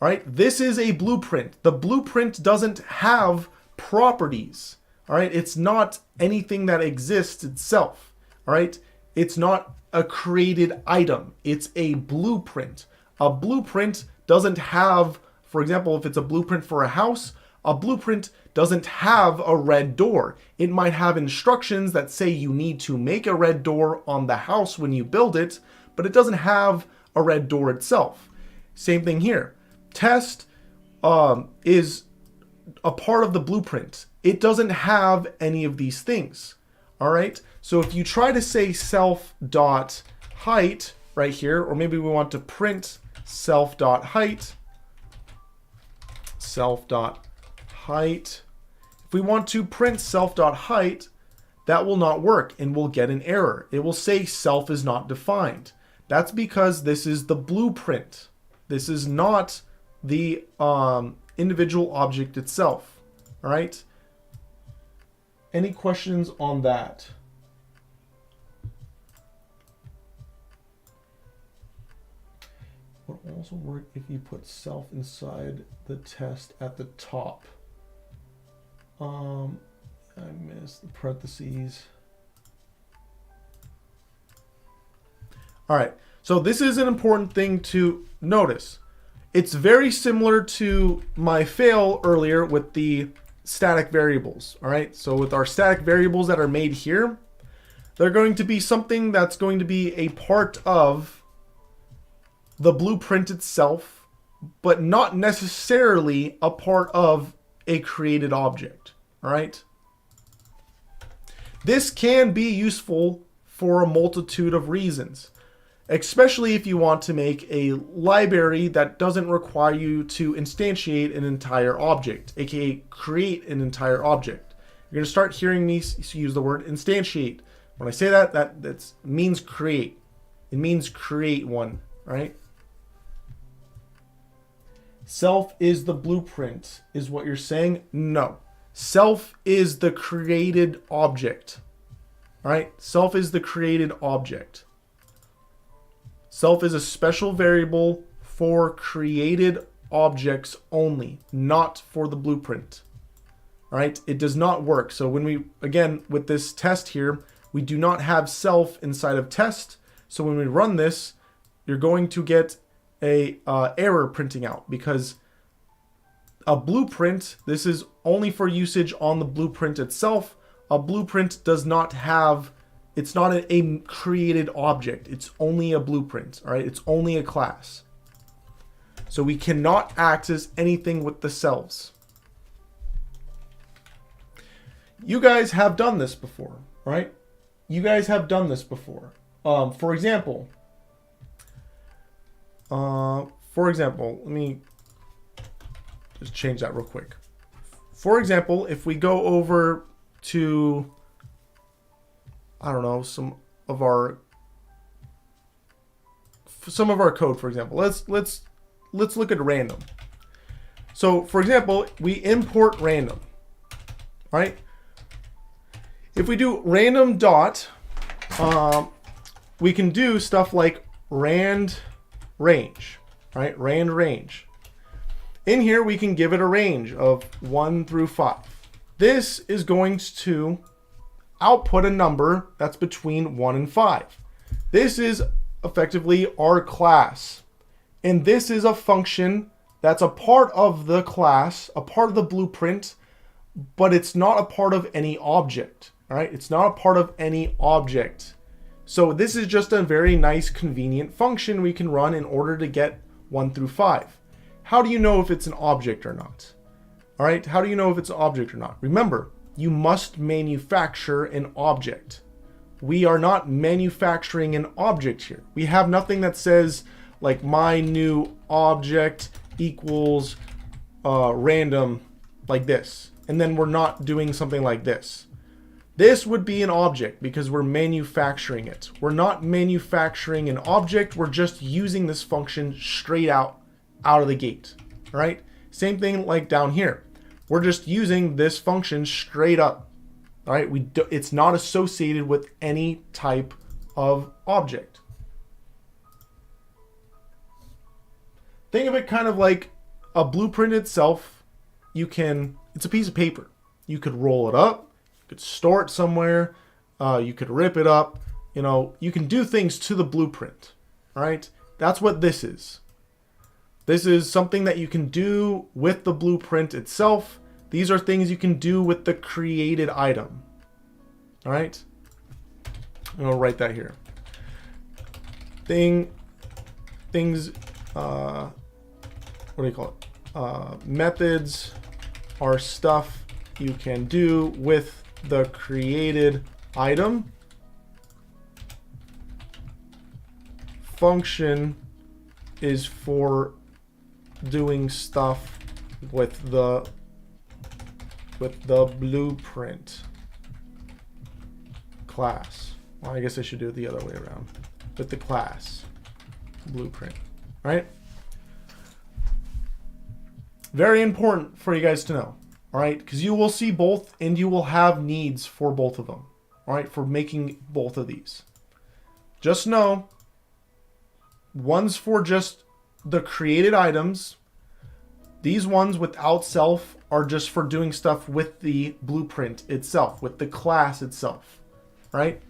F: All right, this is a blueprint. The blueprint doesn't have properties. All right, it's not anything that exists itself. All right, it's not a created item. It's a blueprint. A blueprint doesn't have, for example, if it's a blueprint for a house, a blueprint doesn't have a red door. It might have instructions that say you need to make a red door on the house when you build it, but it doesn't have a red door itself. Same thing here. Test is a part of the blueprint. It doesn't have any of these things. All right. So if you try to say self.height right here, or maybe we want to print self.height, self.height. If we want to print self.height, that will not work and we'll get an error. It will say self is not defined. That's because this is the blueprint. This is not the individual object itself. All right. Any questions on that? would also work if you put self inside the test at the top. I missed the parentheses. All right, so this is an important thing to notice. It's very similar to my fail earlier with the static variables. All right, so with our static variables that are made here, they're going to be something that's going to be a part of the blueprint itself, but not necessarily a part of a created object. All right. This can be useful for a multitude of reasons, especially if you want to make a library that doesn't require you to instantiate an entire object, aka create an entire object. You're going to start hearing me use the word instantiate. When I say that, that means create. It means create one, right? Self is the blueprint, is what you're saying? No. Self is the created object. All right? Self is the created object. Self is a special variable for created objects only, not for the blueprint. All right? It does not work. So when we, again, with this test here, we do not have self inside of test. So when we run this, you're going to get a error printing out, because a blueprint, this is only for usage on the blueprint itself. A blueprint does not have, it's not a created object. It's only a blueprint, all right? It's only a class. So we cannot access anything with the selves. You guys have done this before, right? You guys have done this before. For example, let me just change that real quick. For example, if we go over to, I don't know, some of our code, for example, let's look at random. So, for example, we import random, right? If we do random dot, we can do stuff like rand range, right? Rand range. In here, we can give it a range of 1 through 5. This is going to output a number that's between 1 and 5. This is effectively our class. And this is a function that's a part of the class, a part of the blueprint, but it's not a part of any object. All right, it's not a part of any object. So this is just a very nice, convenient function we can run in order to get 1 through 5. How do you know if it's an object or not? All right, how do you know if it's an object or not? Remember, you must manufacture an object. We are not manufacturing an object here. We have nothing that says like my new object equals random like this. And then we're not doing something like this. This would be an object because we're manufacturing it. We're not manufacturing an object. We're just using this function straight out of the gate. All right. Same thing like down here. We're just using this function straight up. All right. It's not associated with any type of object. Think of it kind of like a blueprint itself. It's a piece of paper. You could roll it up. You could store it somewhere. You could rip it up. You know, you can do things to the blueprint. All right. That's what this is. This is something that you can do with the blueprint itself. These are things you can do with the created item. All right. I'm going to write that here. Things, what do you call it? Methods are stuff you can do with the created item. Function is for doing stuff with the blueprint class. Well, I guess I should do it the other way around. With the class blueprint, right? Very important for you guys to know, all right? Because you will see both and you will have needs for both of them, all right? For making both of these. Just know, one's for just the created items. These ones without self are just for doing stuff with the blueprint itself, with the class itself, right?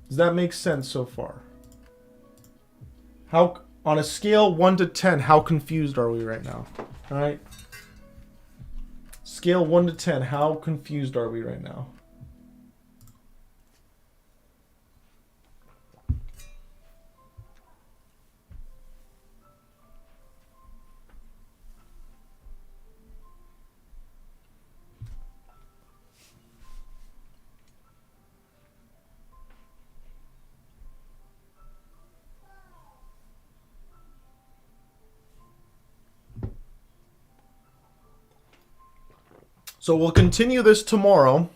F: Does that make sense so far? How, on a scale 1 to 10, how confused are we right now? All right. Scale 1 to 10, how confused are we right now? So we'll continue this tomorrow.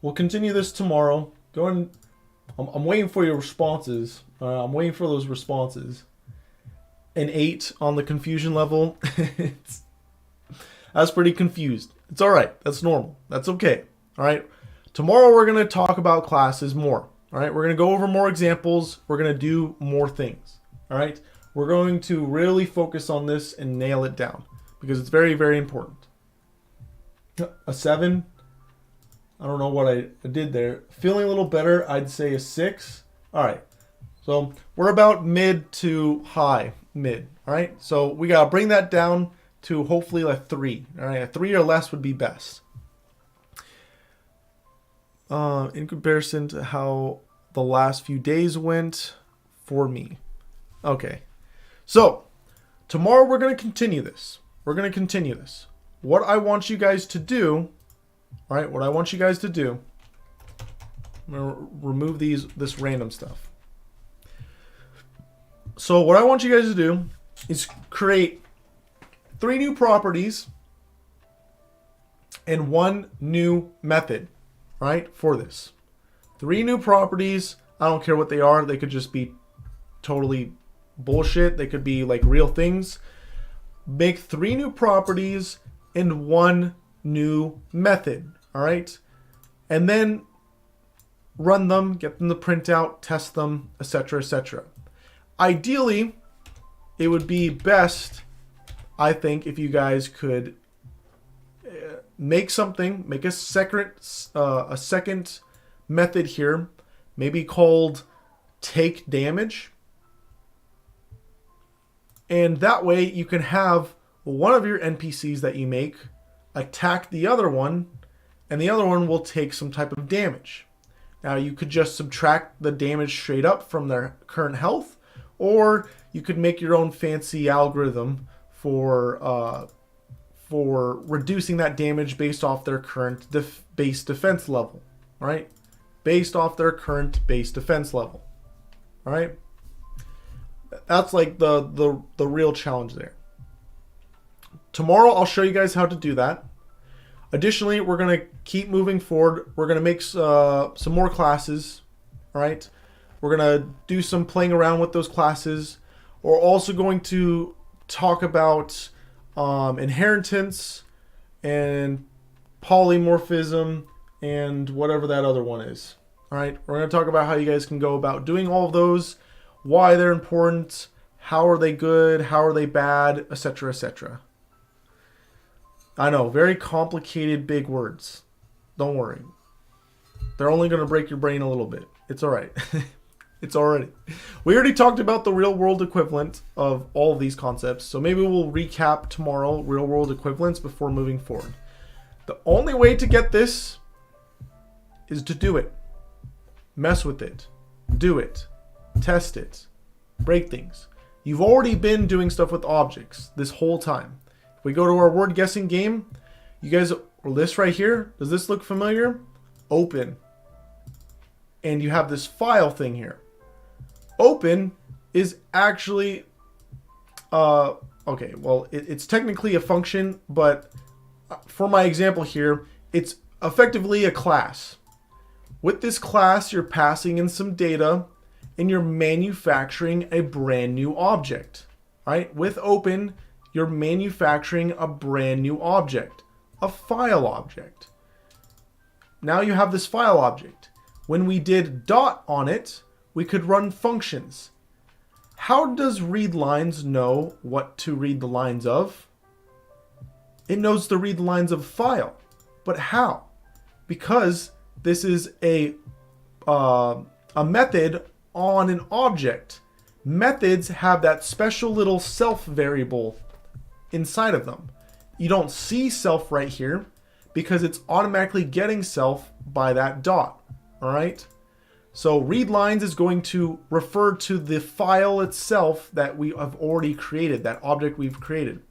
F: We'll continue this tomorrow. Go and I'm waiting for your responses. I'm waiting for those responses. An 8 on the confusion level. That's pretty confused. It's all right. That's normal. That's okay. All right. Tomorrow we're going to talk about classes more. All right. We're going to go over more examples. We're going to do more things. All right. We're going to really focus on this and nail it down because it's very, very important. A 7. I don't know what I did there. Feeling a little better, I'd say a 6. All right. So we're about mid to high mid. All right. So we got to bring that down to hopefully a 3. All right. A 3 or less would be best. In comparison to how the last few days went for me. Okay. So, tomorrow we're going to continue this. We're going to continue this. What I want you guys to do, all right, what I want you guys to do, I'm going to remove this random stuff. So, what I want you guys to do is create 3 new properties and 1 new method, right, for this. 3 new properties. I don't care what they are. They could just be totally bullshit. They could be like real things. Make 3 new properties and 1 new method. All right. And then run them, get them to print out, test them, etc., etc. Ideally, it would be best, I think, if you guys could make something, make a second method here, maybe called take damage. And that way you can have one of your NPCs that you make attack the other one, and the other one will take some type of damage. Now you could just subtract the damage straight up from their current health, or you could make your own fancy algorithm for reducing that damage based off their current base defense level. All right? Based off their current base defense level. All right? That's like the real challenge there. Tomorrow I'll show you guys how to do that. Additionally, we're going to keep moving forward. We're going to make some more classes. All right. We're going to do some playing around with those classes. We're also going to talk about inheritance and polymorphism and whatever that other one is. All right. We're going to talk about how you guys can go about doing all of those, why they're important, how are they good, how are they bad, etc., etc. I know, very complicated big words. Don't worry. They're only going to break your brain a little bit. It's all right. It's already. We already talked about the real world equivalent of all of these concepts, so maybe we'll recap tomorrow real world equivalents before moving forward. The only way to get this is to do it. Mess with it. Do it. Test it. Break things. You've already been doing stuff with objects this whole time. If we go to our word guessing game, you guys, this right here, does this look familiar? Open. And you have this file thing here. Open is actually, okay, well, it's technically a function, but for my example here, it's effectively a class. With this class, you're passing in some data and you're manufacturing a brand new object, right? With open, you're manufacturing a brand new object, a file object. Now you have this file object. When we did dot on it, we could run functions. How does readLines know what to read the lines of? It knows to read the lines of a file. But how? Because this is a method on an object. Methods have that special little self variable inside of them. You don't see self right here because it's automatically getting self by that dot. All right. So readLines is going to refer to the file itself that we have already created, that object we've created.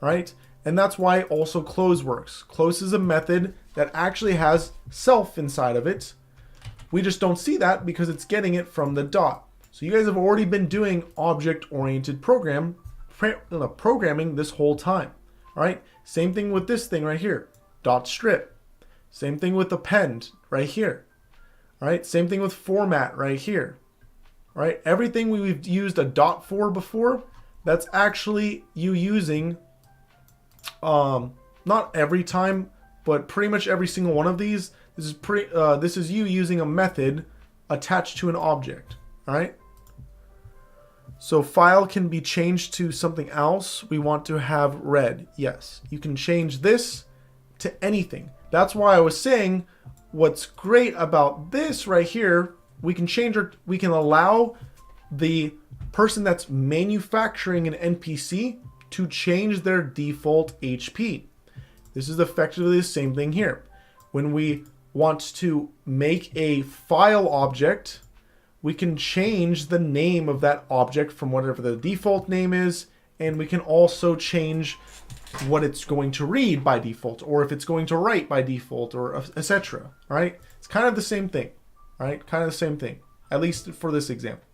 F: All right. And that's why also close works. Close is a method that actually has self inside of it. We just don't see that because it's getting it from the dot. So you guys have already been doing object-oriented programming this whole time. All right. Same thing with this thing right here, dot strip. Same thing with append right here. All right. Same thing with format right here. All right. Everything we've used a dot for before, that's actually you using, not every time, but pretty much every single one of these. This is you using a method attached to an object. All right. So file can be changed to something else. We want to have red. Yes, you can change this to anything. That's why I was saying what's great about this right here, we can allow the person that's manufacturing an NPC to change their default HP. This is effectively the same thing here. When we want to make a file object, we can change the name of that object from whatever the default name is, and we can also change what it's going to read by default, or if it's going to write by default, or etc. All right? It's kind of the same thing. All right? Kind of the same thing, at least for this example.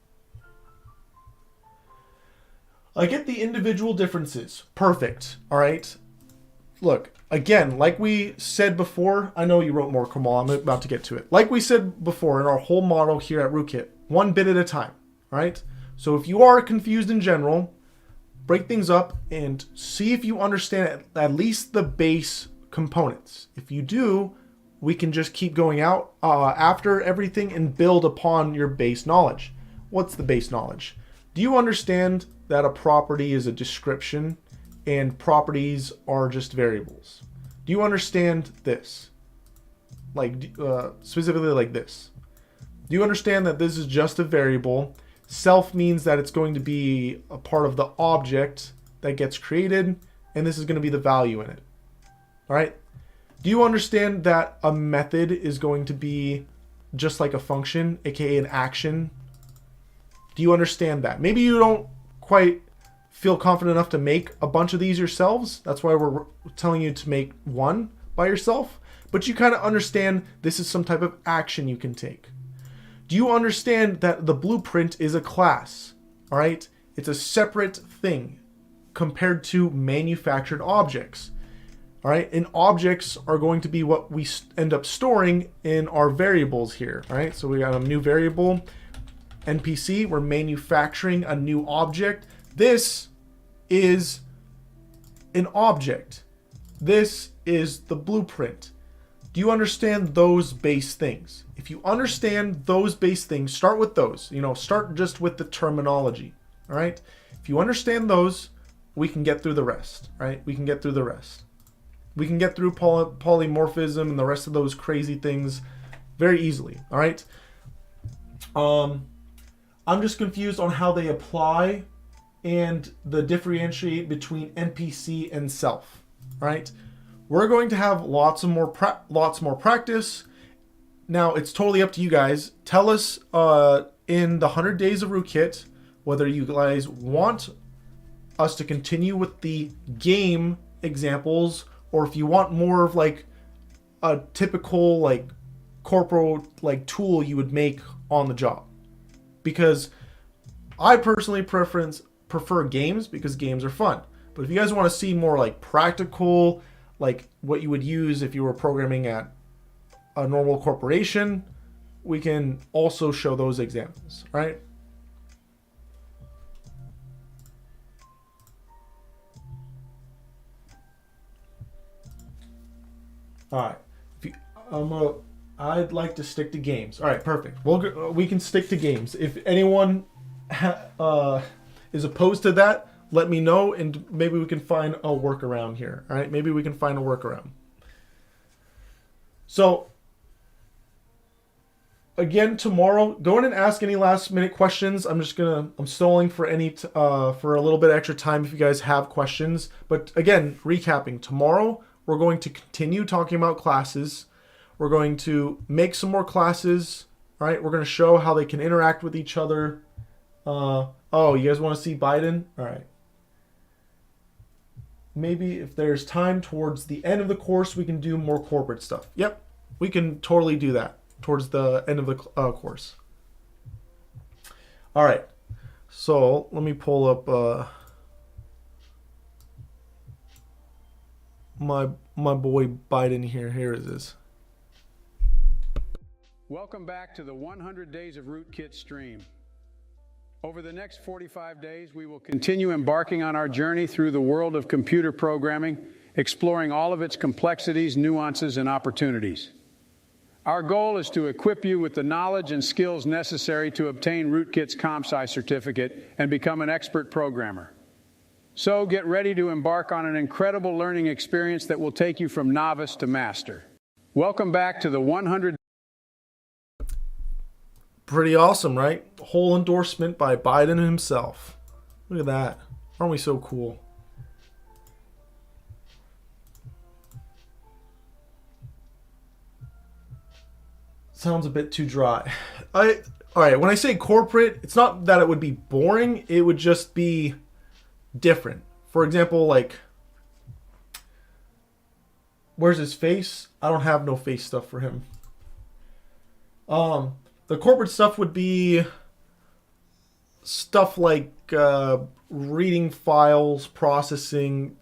F: I get the individual differences. Perfect. All right? Look, again, like we said before, I know you wrote more, Kamal. I'm about to get to it. Like we said before in our whole model here at Rootkit, one bit at a time. All right? So if you are confused in general, break things up and see if you understand at least the base components. If you do, we can just keep going out after everything and build upon your base knowledge. What's the base knowledge? Do you understand that a property is a description and properties are just variables? Do you understand this? Like specifically like this. Do you understand that this is just a variable? Self means that it's going to be a part of the object that gets created, and this is going to be the value in it. All right? Do you understand that a method is going to be just like a function, aka an action? Do you understand that? Maybe you don't quite feel confident enough to make a bunch of these yourselves. That's why we're telling you to make one by yourself. But you kind of understand this is some type of action you can take. Do you understand that the blueprint is a class? All right? It's a separate thing compared to manufactured objects. All right? And objects are going to be what we end up storing in our variables here. All right? So we got a new variable, NPC. We're manufacturing a new object. This is an object. This is the blueprint. Do you understand those base things? If you understand those base things, start with those. Start just with the terminology. All right? If you understand those, we can get through the rest. Right? We can get through the rest. We can get through polymorphism and the rest of those crazy things very easily. All right? I'm just confused on how they apply and the differentiate between NPC and self. All right? We're going to have lots more practice. Now, it's totally up to you guys. Tell us in the 100 Days of Rootkit whether you guys want us to continue with the game examples, or if you want more of like a typical like corporal like tool you would make on the job. Because I personally prefer games because games are fun. But if you guys want to see more like practical, like what you would use if you were programming at a normal corporation, we can also show those examples, right? All right. I'm gonna I'd like to stick to games. All right, perfect. We can stick to games. If anyone is opposed to that, let me know, and maybe we can find a workaround here. All right, maybe we can find a workaround. So, again, tomorrow, go in and ask any last minute questions. I'm stalling for for a little bit extra time if you guys have questions. But again, recapping, tomorrow we're going to continue talking about classes. We're going to make some more classes. All right, we're going to show how they can interact with each other. Oh, you guys want to see Biden? All right. Maybe if there's time towards the end of the course, we can do more corporate stuff. Yep, we can totally do that towards the end of the course. All right, so let me pull up my boy Biden here. Here it is.
G: Welcome back to the 100 Days of Rootkit stream. Over the next 45 days, we will continue embarking on our journey through the world of computer programming, exploring all of its complexities, nuances, and opportunities. Our goal is to equip you with the knowledge and skills necessary to obtain Rootkit's ComSci certificate and become an expert programmer. So get ready to embark on an incredible learning experience that will take you from novice to master. Welcome back to the 100.
F: Pretty awesome, right? Whole endorsement by Biden himself. Look at that. Aren't we so cool? Sounds a bit too dry. All right, when I say corporate, it's not that it would be boring. It would just be different. For example, like, where's his face? I don't have no face stuff for him. The corporate stuff would be stuff like reading files, processing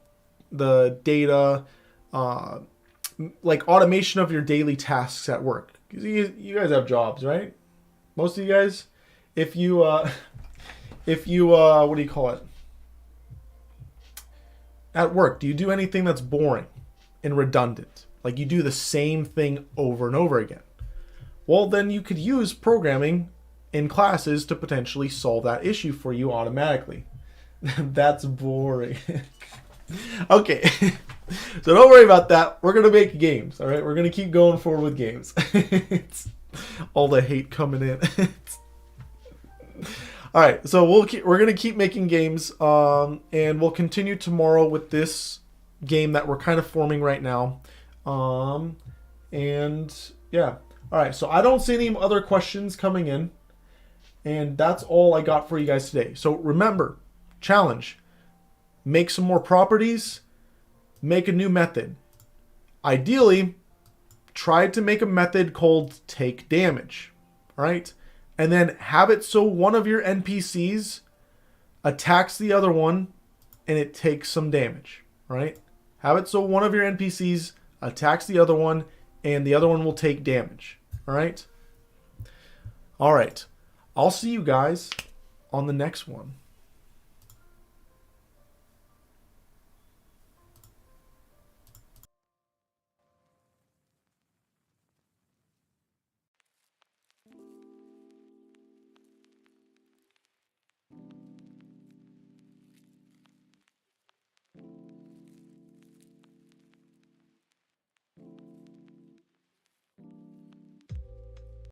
F: the data, like automation of your daily tasks at work. You guys have jobs, right? Most of you guys. If you what do you call it? At work, do you do anything that's boring and redundant? Like you do the same thing over and over again. Well, then you could use programming in classes to potentially solve that issue for you automatically. That's boring. Okay, so don't worry about that. We're going to make games, all right? We're going to keep going forward with games. It's all the hate coming in. All right, so we're going to keep making games, and we'll continue tomorrow with this game that we're kind of forming right now. And yeah. All right, so I don't see any other questions coming in, and that's all I got for you guys today. So remember, challenge, make some more properties, make a new method. Ideally, try to make a method called take damage, all right? And then have it so one of your NPCs attacks the other one, and it takes some damage, all right? Have it so one of your NPCs attacks the other one, and the other one will take damage. All right. All right. I'll see you guys on the next one.